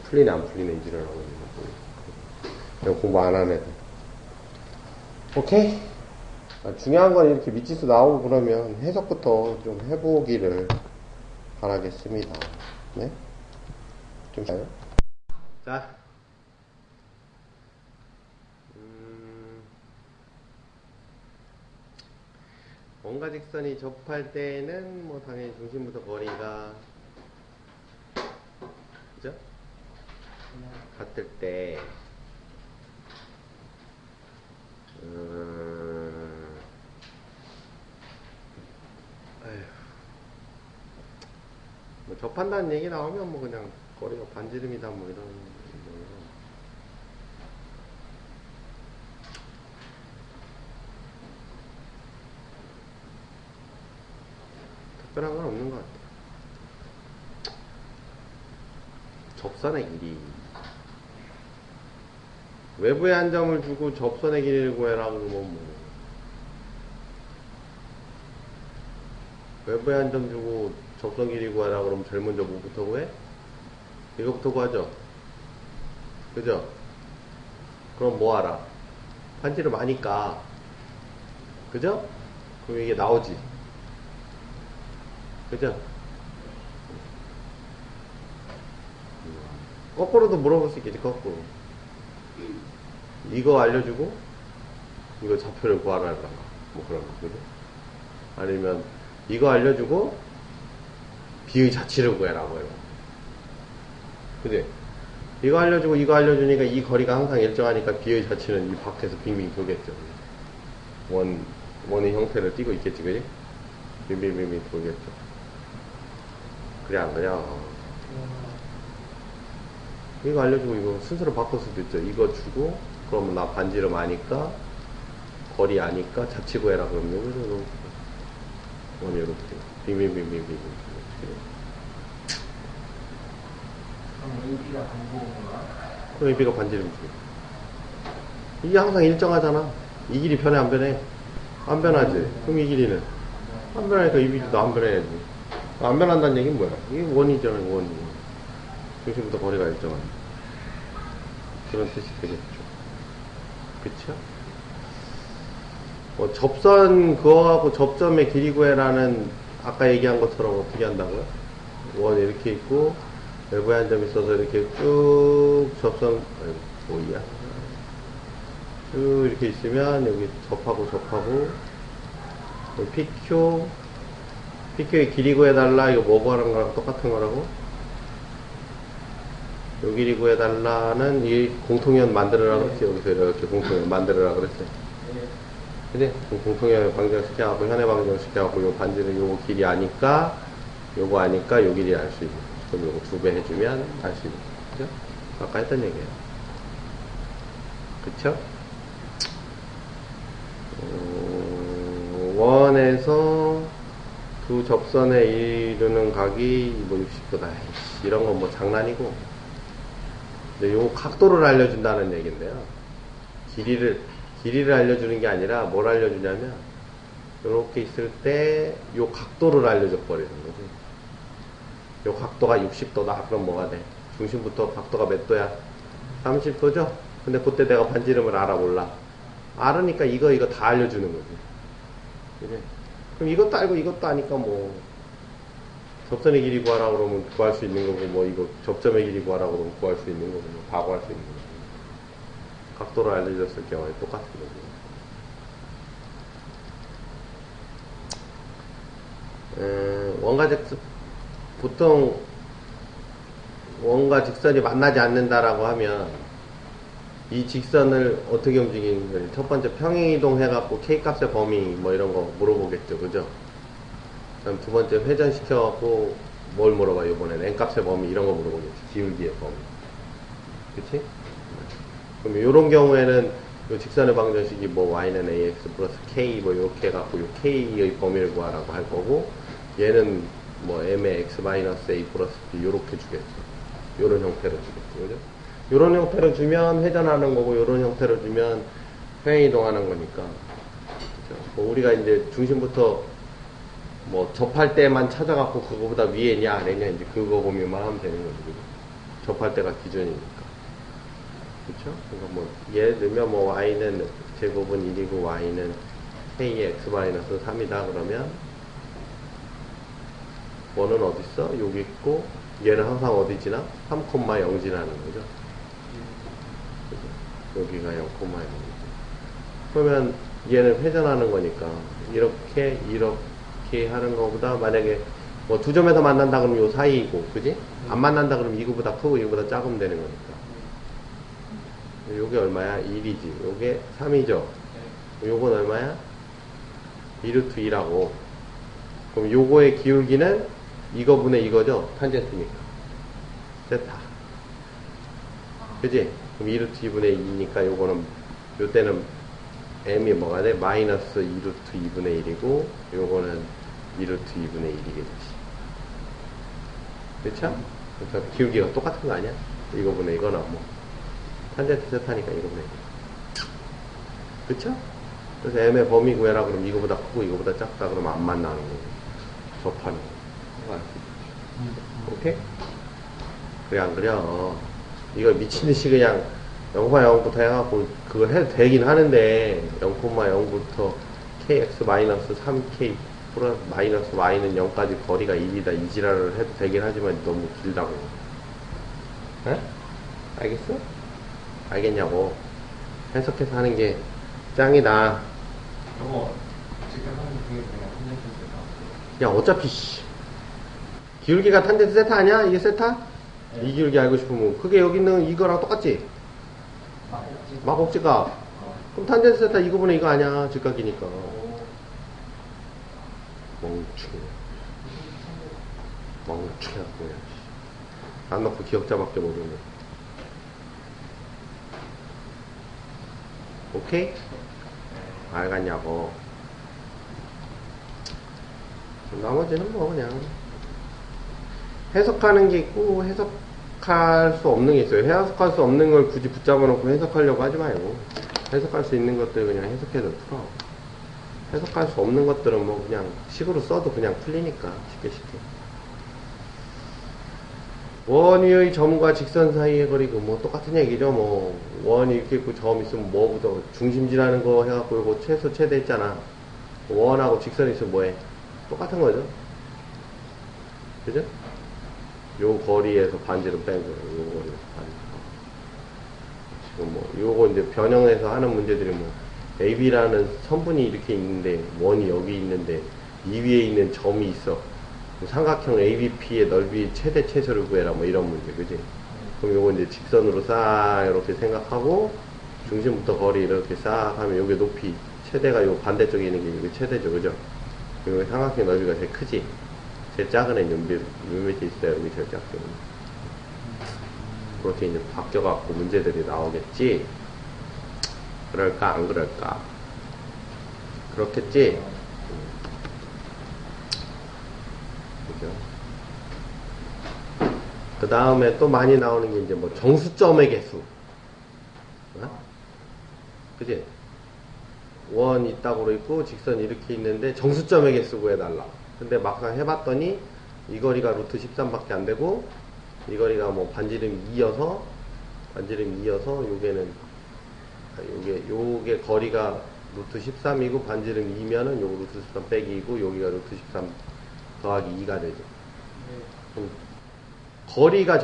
풀리네 안 풀리네 이지랄 하고 있는 거. 그냥 공부 안 하네. 오케이? 중요한 건 이렇게 미치수 나오고 그러면 해석부터 좀 해보기를 바라겠습니다. 네? 좀 자요? 자. 원과 직선이 접할 때에는 뭐 당연히 중심부터 거리가 그죠? 같을 때 뭐 접한다는 얘기 나오면 뭐 그냥 거리가 반지름이다 뭐 이런 특별한 건 없는 것 같아요. 접선의 길이 외부에 한 점을 주고 접선의 길이를 구해라고 그러면 뭐 외부에 한 점 주고 접선 길이 구하라고 그러면 제일 먼저 뭐부터 구해? 이거부터 구하죠. 그죠? 그럼 뭐 하라? 반지름 아니까 그죠? 그럼 이게 나오지. 그죠? 거꾸로도 물어볼 수 있겠지. 거꾸로 이거 알려주고 이거 좌표를 구하라 뭐 그런 거 그죠? 아니면 이거 알려주고 비의 자치를 구해라 뭐 이런 그지? 이거 알려주고 이거 알려주니까 이 거리가 항상 일정하니까 비의 자치는 이 밖에서 빙빙 돌겠죠. 원의 형태를 띠고 있겠지 그지? 빙빙빙빙 돌겠죠. 그래 안 그래? 이거 알려주고 이거 순서를 바꿀 수도 있죠. 이거 주고 그러면 나 반지름 아니까 거리 아니까 자치 구해라 그러면 여기서 원이 이렇게 빙빙빙빙빙 그럼 AB가 반지름인가? 그럼 AB가 반지름이지. 이게 항상 일정하잖아. 이 길이 변해 안 변해? 안 변하지. 그럼 이 길이는 안 변하니까 이 길이도 안 변해야지. 안 변한다는 얘기는 뭐야? 이게 원이잖아. 원이 중심부터 거리가 일정한 그런 뜻이 되겠죠. 그쵸? 접선 그거하고 접점의 길이 구해라는 아까 얘기한 것처럼 어떻게 한다고요? 원 이렇게 있고 외부에 한 점 있어서 이렇게 쭉 접선 뭐야 쭉 이렇게 있으면 여기 접하고 여기 PQ의 길이 구해달라 이거 뭐 구하는 거랑 똑같은 거라고? 요 길이 구해달라는 이 공통연 만들어라 그랬지. 여기서 이렇게 공통연 만들어라 그랬지. 그지? 공통연 방정시켜갖고 현해 방정시켜갖고 요 반지는 요 길이 아니까 요거 아니까 요 길이 알 수 있고 그럼 요거 2배 해주면 알 수 있고 그죠? 아까 했던 얘기예요. 그쵸? 원에서 두 접선에 이르는 각이 뭐 60도다 이런 건 뭐 장난이고 근데 요 각도를 알려준다는 얘기인데요. 길이를 알려주는 게 아니라 뭘 알려주냐면 이렇게 있을 때 요 각도를 알려줘 버리는 거지. 요 각도가 60도다. 그럼 뭐가 돼? 중심부터 각도가 몇 도야? 30도죠? 근데 그때 내가 반지름을 알아 몰라? 알으니까 이거 다 알려주는 거지. 그래? 그럼 이것도 알고 이것도 아니까 뭐 접선의 길이 구하라 그러면 구할 수 있는 거고 뭐 이거 접점의 길이 구하라 그러면 구할 수 있는 거고 뭐 다 구할 수 있는 거고 각도를 알려줬을 경우에 똑같은 거고 원과 직선 보통 원과 직선이 만나지 않는다라고 하면 이 직선을 어떻게 움직이는 거지? 첫 번째 평행이동 해갖고 K값의 범위 뭐 이런 거 물어보겠죠. 그죠? 그다음 두 번째 회전시켜갖고 뭘 물어봐요? 이번에는 N값의 범위 이런 거 물어보겠지. 기울기의 범위. 그치? 그럼 요런 경우에는 요 직선의 방정식이 뭐 y는 ax 플러스 k 뭐 이렇게 해갖고 요 k의 범위를 구하라고 할 거고 얘는 뭐 m의 x 마이너스 a 플러스 b 요렇게 주겠죠. 요런 형태로 주겠죠. 그죠? 요런 형태로 주면 회전하는 거고 요런 형태로 주면 평행이동하는 거니까. 그죠? 뭐 우리가 이제 중심부터 뭐 접할 때만 찾아갖고 그거보다 위에냐 아래냐 이제 그거 범위만 하면 되는 거죠. 그죠? 접할 때가 기준이니까. 그쵸? 그러니까 뭐 예를 들면 뭐 y는 제곱은 1이고 y는 k의 x 마이너스 3이다 그러면 원은 어디 있어? 여기 있고 얘는 항상 어디 지나? 3,0 지나는 거죠. 그죠? 여기가 0,0이죠. 그러면 얘는 회전하는 거니까 이렇게 하는 거보다 만약에 뭐 두 점에서 만난다 그러면 요 사이이고 그지? 안 만난다 그러면 이거보다 크고 이거보다 작으면 되는 거니까. 요게 얼마야? 1이지. 요게 3이죠. 요건 얼마야? 2루트 2라고. 그럼 요거의 기울기는 이거분의 이거죠? 탄젠트니까. 세타. 그지? 그럼 2루트 2분의 2니까 요거는, 요때는 m이 뭐가 돼? 마이너스 2루트 2분의 1이고, 요거는 2루트 2분의 1이겠지. 그쵸? 그러니까 기울기가 똑같은 거 아니야? 이거분의 이거나 뭐. 탄젠트 세타니까 이거분의 이거. 그쵸? 그래서 m의 범위 구해라 그러면 이거보다 크고 이거보다 작다 그러면 안 만나는 거고. 접하는 거. 오케이? 그래, 안 그려. 이거 미친듯이 그냥 0,0부터 해갖고 그거 해도 되긴 하는데 0,0부터 kx 마이너스 3k 플러스 마이너스 y는 0까지 거리가 1이다 이 지랄을 해도 되긴 하지만 너무 길다고. 에? 알겠어? 알겠냐고. 해석해서 하는 게 짱이다. 저거 지금 하는 중에 그냥 한정표가 야, 어차피, 기울기가 탄젠트 세타 아니야? 이게 세타? 네. 이 기울기 알고 싶으면, 그게 여기 있는 이거랑 똑같지? 마법지가. 그럼 탄젠트 세타 이거분의 이거 아니야? 직각이니까. 멍충이. 멍충이야, 그냥. 안 넣고 기억자밖에 모르네. 오케이? 알겠냐고. 나머지는 뭐 그냥 해석하는 게 있고 해석할 수 없는 게 있어요. 해석할 수 없는 걸 굳이 붙잡아 놓고 해석하려고 하지 말고 해석할 수 있는 것들 그냥 해석해서 풀어. 해석할 수 없는 것들은 뭐 그냥 식으로 써도 그냥 풀리니까 쉽게. 원 위의 점과 직선 사이의 거리 뭐 똑같은 얘기죠. 뭐 원이 이렇게 있고 점 있으면 뭐부터 중심지라는 거 해갖고 이거 최소 최대 있잖아. 원하고 직선이 있으면 뭐해? 똑같은 거죠. 그죠? 요 거리에서 반지름 뺀 거예요. 요 거리에서 반지름. 지금 뭐 요거 이제 변형해서 하는 문제들이 뭐 AB라는 선분이 이렇게 있는데 원이 여기 있는데 이 위에 있는 점이 있어. 삼각형 ABP의 넓이 최대 최소를 구해라 뭐 이런 문제. 그지? 그럼 요거 이제 직선으로 싹 이렇게 생각하고 중심부터 거리 이렇게 싹 하면 요게 높이 최대가 요 반대쪽에 있는 게 이게 최대죠. 그죠? 그리고 삼각형 넓이가 제일 크지? 제일 작은 애는 몇 밑에 있어요? 여기 제일 작죠. 그렇게 이제 바뀌어갖고 문제들이 나오겠지? 그럴까, 안 그럴까? 그렇겠지? 그죠? 그 다음에 또 많이 나오는 게 이제 뭐 정수점의 개수. 어? 그지? 원 있다고 있고 직선 이렇게 있는데 정수점의 개수 구해달라. 근데 막상 해봤더니 이 거리가 루트 13밖에 안 되고 이 거리가 뭐 반지름 2여서 요게는 요게 거리가 루트 13이고 반지름 2면은 요거 루트 13 빼기 2고 여기가 루트 13 더하기 2가 되죠. 그럼 거리가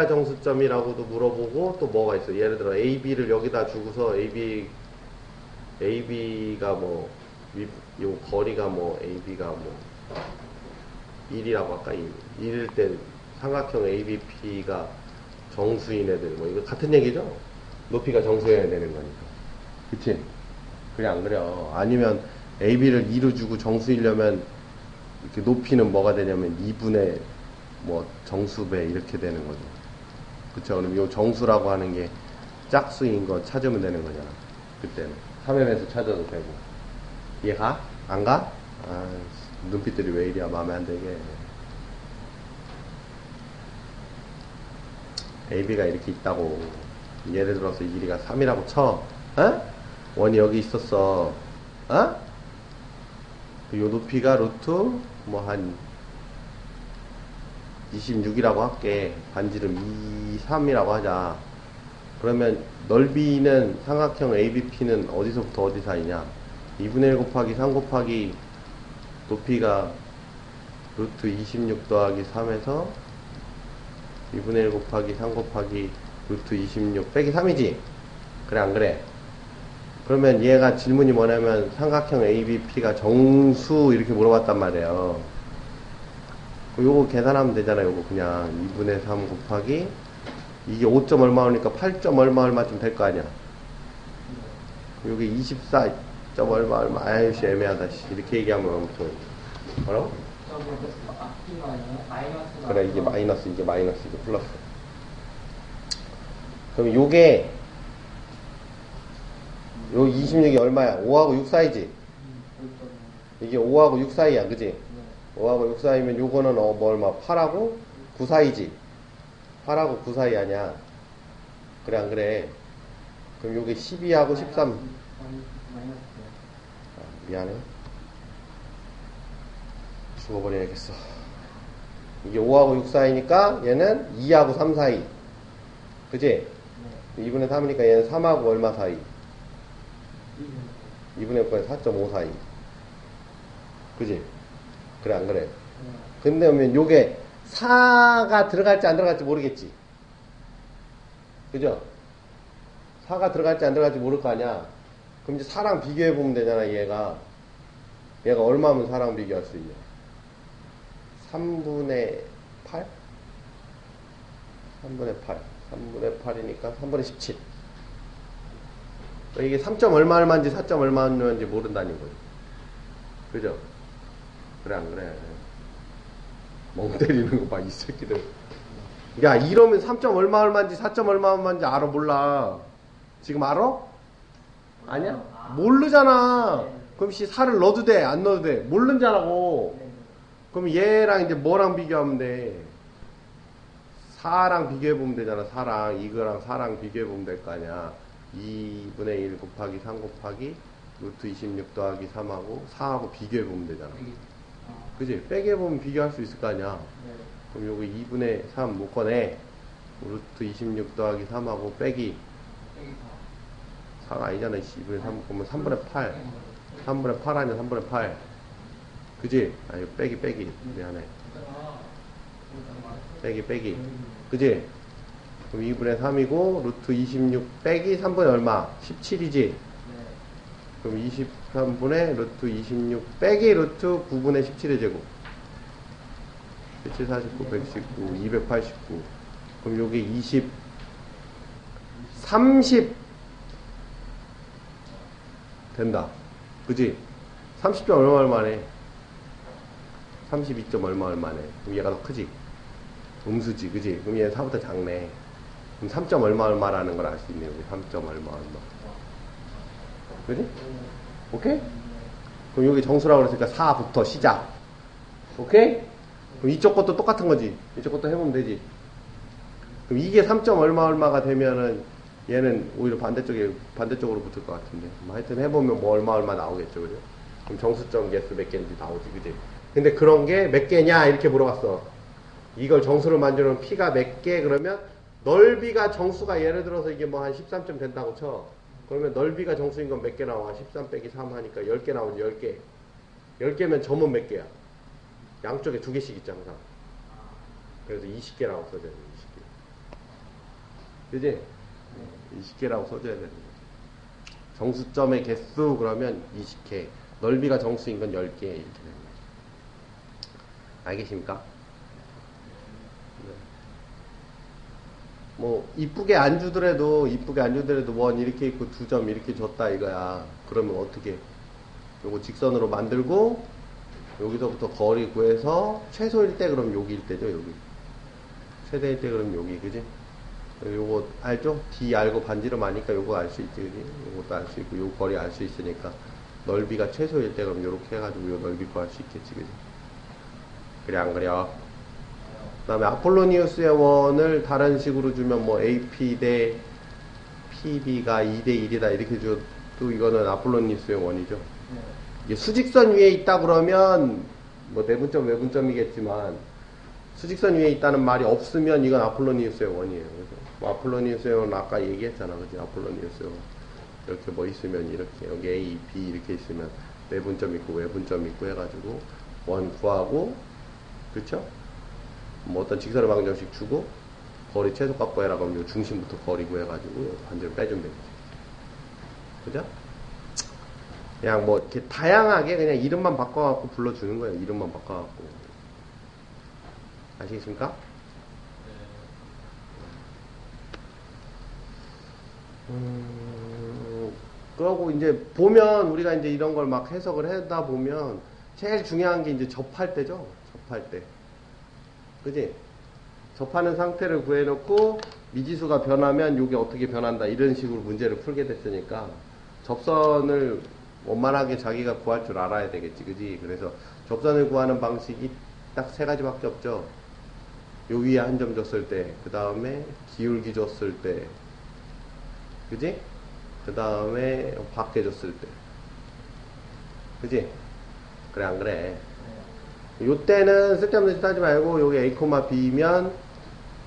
정수점이라고도 물어보고 또 뭐가 있어? 예를 들어 AB를 여기다 주고서 AB가 뭐, 요 거리가 뭐, AB가 뭐, 1이라고 할까? 1일 때 삼각형 ABP가 정수인 애들, 뭐, 이거 같은 얘기죠? 높이가 정수여야 되는 거니까. 그치? 그래, 안 그래요? 아니면 AB를 2로 주고 정수이려면 이렇게 높이는 뭐가 되냐면 2분의 뭐 정수배 이렇게 되는 거죠. 그쵸? 그럼 요 정수라고 하는 게 짝수인 거 찾으면 되는 거잖아. 그때는. 3M에서 찾아도 되고. 이해가? 안 가? 아, 눈빛들이 왜 이리야, 마음에 안 들게. AB가 이렇게 있다고. 예를 들어서 이 길이가 3이라고 쳐. 어? 원이 여기 있었어. 어? 요 높이가 루트, 뭐 한 26이라고 할게. 반지름 2, 3이라고 하자. 그러면 넓이는 삼각형 ABP는 어디서부터 어디 사이냐? 2분의 1 곱하기 3 곱하기 높이가 루트 26 더하기 3에서 2분의 1 곱하기 3 곱하기 루트 26 빼기 3이지? 그래, 안 그래? 그러면 얘가 질문이 뭐냐면 삼각형 ABP가 정수 이렇게 물어봤단 말이에요. 요거 계산하면 되잖아요. 요거 그냥 2분의 3 곱하기 이게 5점 얼마 오니까 8점 얼마쯤 될 거 아니야. 요게 24점 얼마 아이씨 애매하다. 이렇게 얘기하면 아무튼 뭐라고? 그래, 이게 마이너스 이게 플러스. 그럼 요게 요 26이 얼마야? 5하고 6 사이지? 이게 5하고 6 사이야, 그지? 5하고 6 사이면 요거는 뭐 얼마? 8하고 9 사이지? 8하고 9 사이 아니야? 그래, 안 그래? 그럼 요게 12하고 13. 아, 미안해. 죽어버려야겠어. 이게 5하고 6 사이니까 얘는 2하고 3 사이. 그지? 2분의 3이니까 얘는 3하고 얼마 사이? 2분의 9에 4.5 사이. 그지? 그래, 안 그래? 근데 오면 요게 4가 들어갈지 안 들어갈지 모르겠지. 그죠? 4가 들어갈지 안 들어갈지 모를 거 아니야. 그럼 이제 4랑 비교해 보면 되잖아, 얘가. 얘가 얼마면 4랑 비교할 수 있냐? 3분의 8? 3분의 8. 3분의 8이니까 3분의 17. 이게 3점 얼마 얼마인지 4점 얼마 얼마인지 모른다는 거지. 그죠? 그래, 안 그래? 멍 때리는 거 봐, 이 새끼들. 야, 이러면 3점 얼마 얼마인지 4점 얼마 얼마인지 알아, 몰라? 지금 알아? 아니야? 모르잖아. 그럼 4를 넣어도 돼, 안 넣어도 돼? 모른다라고. 그럼 얘랑 이제 뭐랑 비교하면 돼? 4랑 비교해보면 되잖아. 4랑 이거랑 4랑 비교해보면 될 거 아니야. 2분의 1 곱하기 3 곱하기 루트 26 더하기 3하고 4하고 비교해보면 되잖아. 그지? 빼개보면 비교할 수 있을 거 아니야. 그럼 요거 2분의 3 못 꺼내. 루트 26 더하기 3하고 빼기 4가 아니잖아. 2분의 3 보면 3분의 8. 3분의 8 아니야. 3분의 8. 그지? 아, 이거 빼기. 미안해. 빼기. 그지? 그럼 2분의 3이고, 루트 26 빼기 3분의 얼마? 17이지? 그럼 23분의 루트 26 빼기 루트 9분의 17의 제곱. 17, 49, 119, 289. 그럼 요게 30 된다. 그지? 30점 얼마네? 32점 얼마네? 그럼 얘가 더 크지? 음수지, 그지? 그럼 얘는 4보다 작네. 그럼 3점 얼마라는 걸 알 수 있네요. 3점 얼마. 그지? 오케이? 그럼 여기 정수라고 그랬으니까 4부터 시작. 오케이? 그럼 이쪽 것도 똑같은 거지. 이쪽 것도 해보면 되지. 그럼 이게 3점 얼마가 되면은 얘는 오히려 반대쪽으로 붙을 것 같은데. 하여튼 해보면 뭐 얼마 나오겠죠. 그죠? 그럼 정수점 개수 몇 개인지 나오지. 그지? 근데 그런 게 몇 개냐? 이렇게 물어봤어. 이걸 정수를 만들면 P가 몇 개? 그러면 넓이가 정수가 예를 들어서 이게 뭐 한 13점 된다고 쳐. 그러면 넓이가 정수인 건 몇 개 나와? 13 빼기 3 하니까 10개 나오지, 10개. 10개면 점은 몇 개야? 양쪽에 2개씩 있지, 항상. 그래서 20개라고 써줘야 돼, 20개. 그지? 20개라고 써줘야 되는 거지. 정수점의 개수 그러면 20개. 넓이가 정수인 건 10개. 이렇게 되는 거지. 알겠습니까? 뭐 이쁘게 안 주더라도 원 이렇게 있고 2점 이렇게 줬다 이거야. 그러면 어떻게? 요거 직선으로 만들고 여기서부터 거리 구해서 최소일 때 그럼 여기일 때죠. 여기 최대일 때 그럼 여기 그지? 요거 알죠? D 알고 반지름 아니까 요거 알 수 있지 그지? 요것도 알 수 있고 요 거리 알 수 있으니까 넓이가 최소일 때 그럼 요렇게 해가지고 요 넓이 구할 수 있겠지 그지? 그래 안 그래요? 그 다음에 아폴로니우스의 원을 다른 식으로 주면 뭐 AP 대 PB가 2대 1이다 이렇게 줘도 이거는 아폴로니우스의 원이죠. 네. 이게 수직선 위에 있다 그러면 뭐 내분점 외분점이겠지만 수직선 위에 있다는 말이 없으면 이건 아폴로니우스의 원이에요. 그래서 뭐 아폴로니우스의 원 아까 얘기했잖아, 그지? 아폴로니우스의 원 이렇게 뭐 있으면 이렇게 여기 A, B 이렇게 있으면 내분점 있고 외분점 있고 해가지고 원 구하고 그렇죠? 뭐 어떤 직선의 방정식 주고 거리 최소값 구해라 그러면 요 중심부터 거리 구해가지고 반지를 빼주면 되겠지. 그죠? 그냥 뭐 이렇게 다양하게 그냥 이름만 바꿔갖고 불러주는 거예요. 이름만 바꿔갖고. 아시겠습니까? 그러고 이제 보면 우리가 이제 이런 걸 막 해석을 하다 보면 제일 중요한 게 이제 접할 때죠. 접할 때. 그지? 접하는 상태를 구해놓고 미지수가 변하면 이게 어떻게 변한다 이런 식으로 문제를 풀게 됐으니까 접선을 원만하게 자기가 구할 줄 알아야 되겠지, 그지? 그래서 접선을 구하는 방식이 딱 3가지밖에 없죠. 요 위에 한 점 줬을 때, 그 다음에 기울기 줬을 때, 그지? 그 다음에 밖에 줬을 때, 그지? 그래 안 그래? 요 때는 쓸데없는 짓 하지 말고 요게 A, B면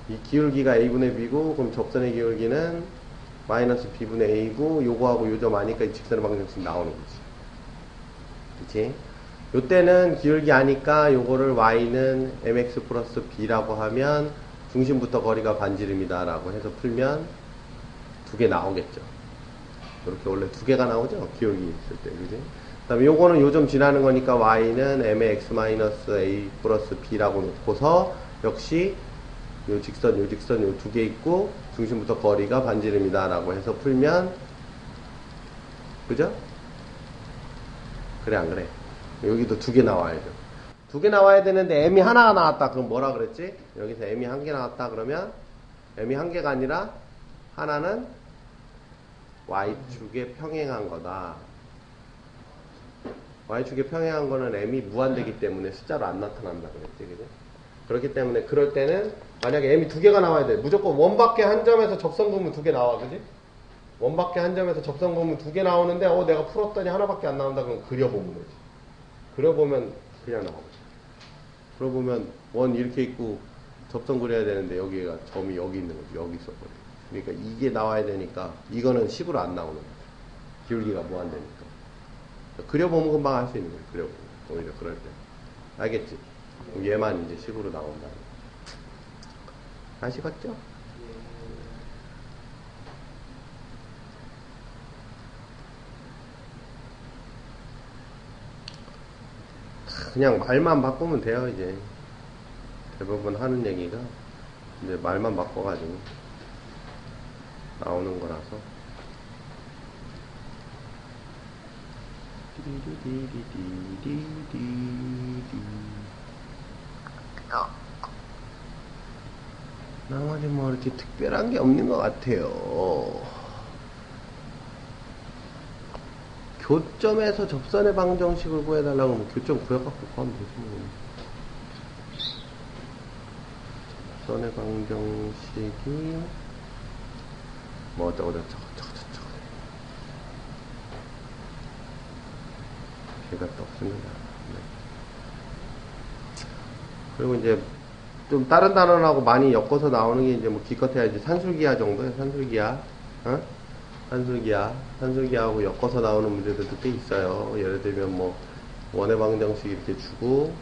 이 기울기가 A분의 B고 그럼 접선의 기울기는 마이너스 B분의 A고 요거하고 요점 아니까 이 직선의 방정식 나오는 거지. 그치? 요 때는 기울기 아니까 요거를 Y는 MX 플러스 B라고 하면 중심부터 거리가 반지름이다 라고 해서 풀면 2개 나오겠죠. 이렇게 원래 2개가 나오죠. 기울기 있을 때. 그지? 그 다음에 요거는 요점 지나는 거니까 Y는 M의 X 마이너스 A 플러스 B라고 놓고서 역시 요 직선 요 2개 있고 중심부터 거리가 반지름이다 라고 해서 풀면 그죠? 그래 안 그래? 여기도 2개 나와야죠. 2개 나와야 되는데 M이 하나가 나왔다. 그럼 뭐라 그랬지? 여기서 M이 1개 나왔다 그러면 M이 1개가 아니라 하나는 Y축에 평행한 거다. Y축에 평행한 거는 M이 무한대기 때문에 숫자로 안 나타난다 그랬지, 그죠? 그렇기 때문에 그럴 때는 만약에 M이 2개가 나와야 돼. 무조건 원밖에 한 점에서 접선 그으면 2개 나와, 그지? 원밖에 한 점에서 접선 그으면 2개 나오는데 내가 풀었더니 하나밖에 안 나온다 그러면 그려보면 되지. 그려보면 그냥 나오지. 그려보면 원 이렇게 있고 접선 그려야 되는데 여기가 점이 여기 있는 거지. 여기 있어버려. 그러니까 이게 나와야 되니까 이거는 식으로 안 나오는 거지. 기울기가 무한대니까. 그려보면 금방 할 수 있는 거예요. 그려보면. 오히려 그럴 때. 알겠지? 그럼 얘만 이제 식으로 나온다. 아시겠죠? 그냥 말만 바꾸면 돼요, 이제. 대부분 하는 얘기가 이제 말만 바꿔가지고 나오는 거라서. 나머지 뭐 이렇게 특별한 게 없는 것 같아요. 교점에서 접선의 방정식을 구해달라고 하면 교점 구해갖고 구하면 되지 뭐. 접선의 방정식이 뭐 어쩌고 저쩌고 걔가 또 없습니다. 네. 그리고 이제 좀 다른 단원하고 많이 엮어서 나오는 게 이제 뭐 기껏해야 이제 산술기하 정도예요. 산술기하. 어? 산술기하고 엮어서 나오는 문제들도 꽤 있어요. 예를 들면 뭐 원의 방정식 이렇게 주고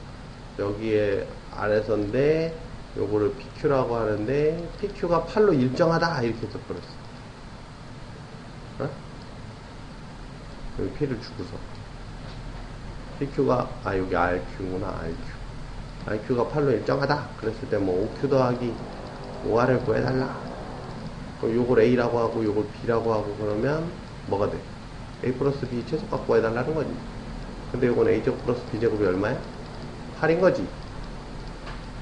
여기에 아래선데 요거를 PQ라고 하는데 PQ가 8로 일정하다 이렇게 써버렸어. 어? 여기 P를 주고서 PQ가 여기 RQ구나. RQ가 8로 일정하다. 그랬을 때 뭐 OQ 더하기 OR을 구해달라. 그럼 요걸 A라고 하고 요걸 B라고 하고 그러면 뭐가 돼? A 플러스 B 최소값 구해달라는 거지. 근데 요건 A제곱 플러스 B제곱이 얼마야? 8인 거지.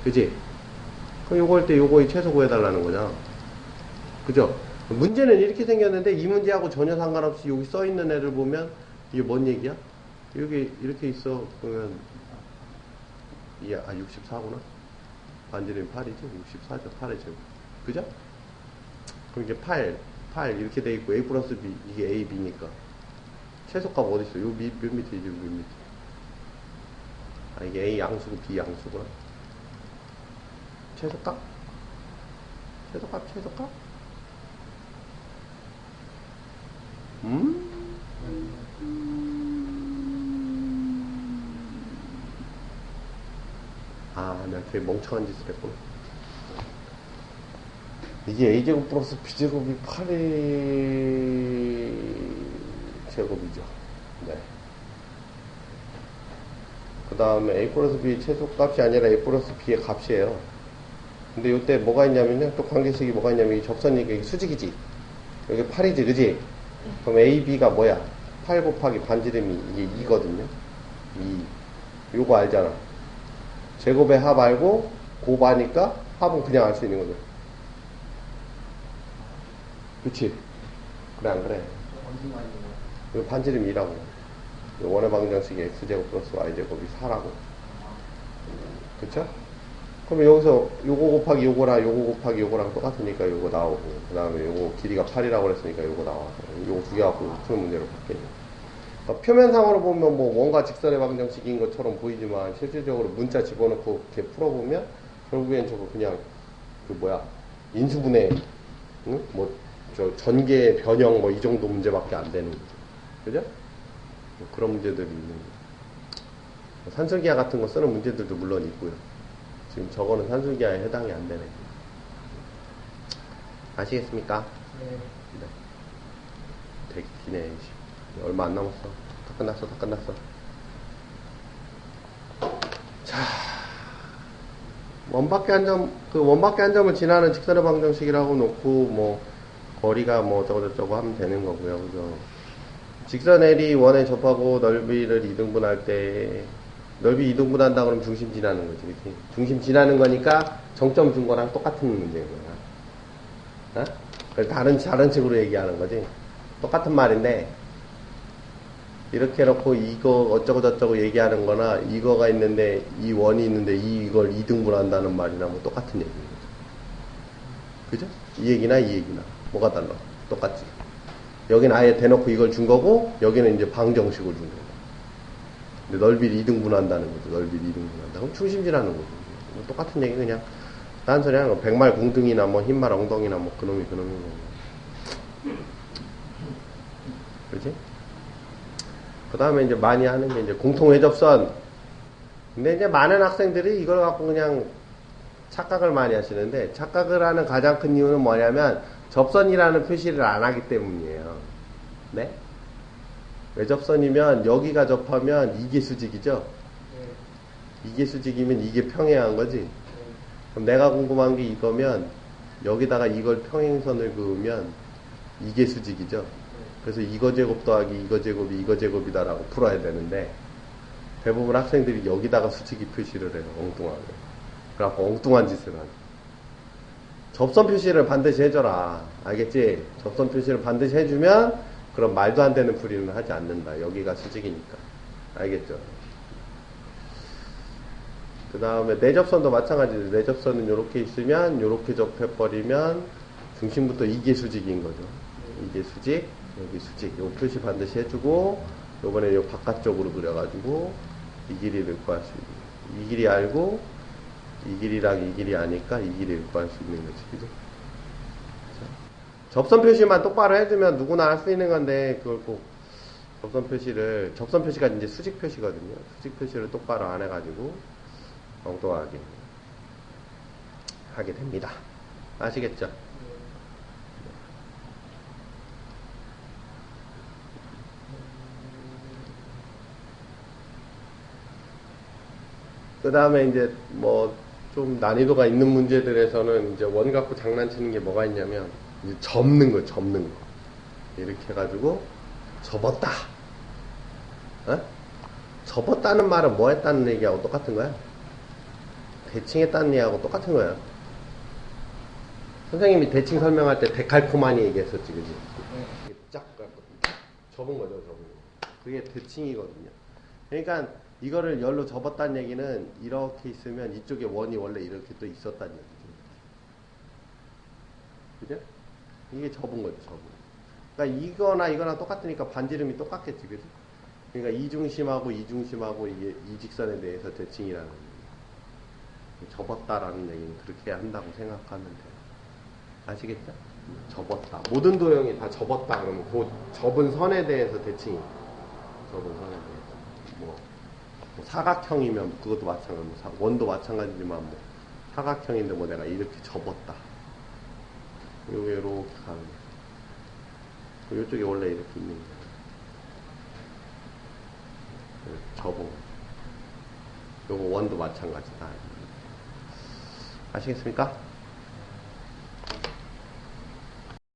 그지? 그럼 요거 할 때 요거의 최소 구해달라는 거잖아. 그죠? 문제는 이렇게 생겼는데 이 문제하고 전혀 상관없이 여기 써있는 애를 보면 이게 뭔 얘기야? 여기 이렇게 있어. 그러면 이게 64구나. 반지름이 8이지? 64죠. 8이죠. 그죠? 그럼 이게 8 이렇게 돼 있고 A 플러스 B 이게 A, B니까 최소값 어디 있어? 요 밑 밑에 요 밑에. 아 이게 A 양수고 B 양수구나. 최소값? 최소값? 아, 내가 되게 멍청한 짓을 했구나. 이게 A제곱 플러스 B제곱이 8의 제곱이죠. 네. 그 다음에 A 플러스 B 최소값이 아니라 A 플러스 B의 값이에요. 근데 이때 뭐가 있냐면요. 또 관계식이 뭐가 있냐면 이 접선이 이게 수직이지. 여기 8이지, 그지? 그럼 A, B가 뭐야? 8 곱하기 반지름이 이게 2거든요. 2. 요거 알잖아. 제곱의 합 알고 곱하니까 합은 그냥 알 수 있는 거죠. 그치? 그래 안 그래? 어디가 있는 이거 반지름이 2라고. 원의 방정식이 x제곱 플러스 y제곱이 4라고. 그쵸? 그럼 여기서 요거 곱하기 요거랑 요거 곱하기 요거랑 똑같으니까 요거 나오고, 그 다음에 요거 길이가 8이라고 그랬으니까 요거 나와서 요거 두 개 갖고 푸는 문제로 바뀌죠. 그러니까 표면상으로 보면 뭐 원과 직선의 방정식인 것처럼 보이지만 실질적으로 문자 집어넣고 이렇게 풀어보면 결국엔 저거 그냥 그 뭐야 인수분해, 응? 뭐 저 전개 변형 뭐 이 정도 문제밖에 안 되는 거죠. 그죠? 뭐 그런 문제들이 있는 거죠. 산술기하 같은 거 쓰는 문제들도 물론 있고요. 지금 저거는 산술기하에 해당이 안 되네. 아시겠습니까? 네. 네. 되게 기네. 얼마 안 남았어. 다 끝났어. 자, 원밖에 한 점을 지나는 직선의 방정식이라고 놓고, 뭐, 거리가 뭐, 저거 하면 되는 거고요. 그죠? 직선 L이 원에 접하고 넓이를 이등분할 때, 넓이 이등분한다 그러면 중심 지나는 거지. 그치? 중심 지나는 거니까 정점 준 거랑 똑같은 문제인 거야. 어? 그래서 다른 식으로 얘기하는 거지. 똑같은 말인데, 이렇게 해놓고 이거 어쩌고저쩌고 얘기하는 거나 이거가 있는데 이 원이 있는데 이걸 이등분한다는 말이나 뭐 똑같은 얘기인 거죠. 그죠? 이 얘기나 뭐가 달라? 똑같지. 여기는 아예 대놓고 이걸 준 거고 여기는 이제 방정식을 준 거고. 근데 넓이를 이등분한다는 거죠. 넓이를 이등분한다. 그럼 중심지라는 거죠. 뭐 똑같은 얘기 그냥 단순히 하는 거. 백말 공등이나 뭐 흰말 엉덩이나 뭐 그놈인 거고. 그렇지? 그 다음에 이제 많이 하는 게 이제 공통회접선. 근데 이제 많은 학생들이 이걸 갖고 그냥 착각을 많이 하시는데, 착각을 하는 가장 큰 이유는 뭐냐면, 접선이라는 표시를 안 하기 때문이에요. 네? 외접선이면 여기가 접하면 이게 수직이죠? 네. 이게 수직이면 이게 평행한 거지? 네. 그럼 내가 궁금한 게 이거면, 여기다가 이걸 평행선을 그으면 이게 수직이죠? 그래서 이거 제곱 더하기 이거 제곱이 이거 제곱이다라고 풀어야 되는데 대부분 학생들이 여기다가 수직이 표시를 해요. 엉뚱하게. 그래갖고 엉뚱한 짓을 하죠. 접선 표시를 반드시 해줘라. 알겠지? 접선 표시를 반드시 해주면 그럼 말도 안 되는 풀이는 하지 않는다. 여기가 수직이니까. 알겠죠? 그 다음에 내접선도 마찬가지죠. 내접선은 이렇게 있으면 이렇게 접해버리면 중심부터 이게 수직인 거죠. 이게 수직. 여기 수직, 요 표시 반드시 해주고, 요번에 요 바깥쪽으로 그려가지고, 이 길이를 구할 수 있는. 이 길이 알고, 이 길이랑 이 길이 아니까 이 길이를 구할 수 있는 거지, 그죠? 접선 표시만 똑바로 해주면 누구나 할 수 있는 건데, 그걸 꼭, 접선 표시가 이제 수직 표시거든요. 수직 표시를 똑바로 안 해가지고, 엉뚱하게 하게 됩니다. 아시겠죠? 그 다음에 이제 뭐 좀 난이도가 있는 문제들에서는 이제 원 갖고 장난치는 게 뭐가 있냐면 이제 접는 거, 접는 거. 이렇게 해가지고, 접었다. 어? 접었다는 말은 뭐 했다는 얘기하고 똑같은 거야? 대칭했다는 얘기하고 똑같은 거야. 선생님이 대칭 설명할 때 데칼코마니 얘기했었지, 그지? 네. 쫙 접은 거죠, 접은 거. 그게 대칭이거든요. 그러니까 이거를 열로 접었다는 얘기는 이렇게 있으면 이쪽에 원이 원래 이렇게 또 있었다는 얘기죠. 그죠? 이게 접은 거죠, 접은 거. 그러니까 이거나 똑같으니까 반지름이 똑같겠지, 그지? 그러니까 이중심하고 이중심하고 이게 이 직선에 대해서 대칭이라는 얘기. 접었다라는 얘기는 그렇게 한다고 생각하면 돼요. 아시겠죠? 접었다. 모든 도형이 다 접었다 그러면 그 접은 선에 대해서 대칭이. 접은 선에 대해서. 뭐 사각형이면 그것도 마찬가지. 원도 마찬가지지만 뭐 사각형인데 뭐 내가 이렇게 접었다. 요게 이렇게 가는 거야. 요쪽에 원래 이렇게 있는 거야. 접어. 요거 원도 마찬가지다. 아시겠습니까?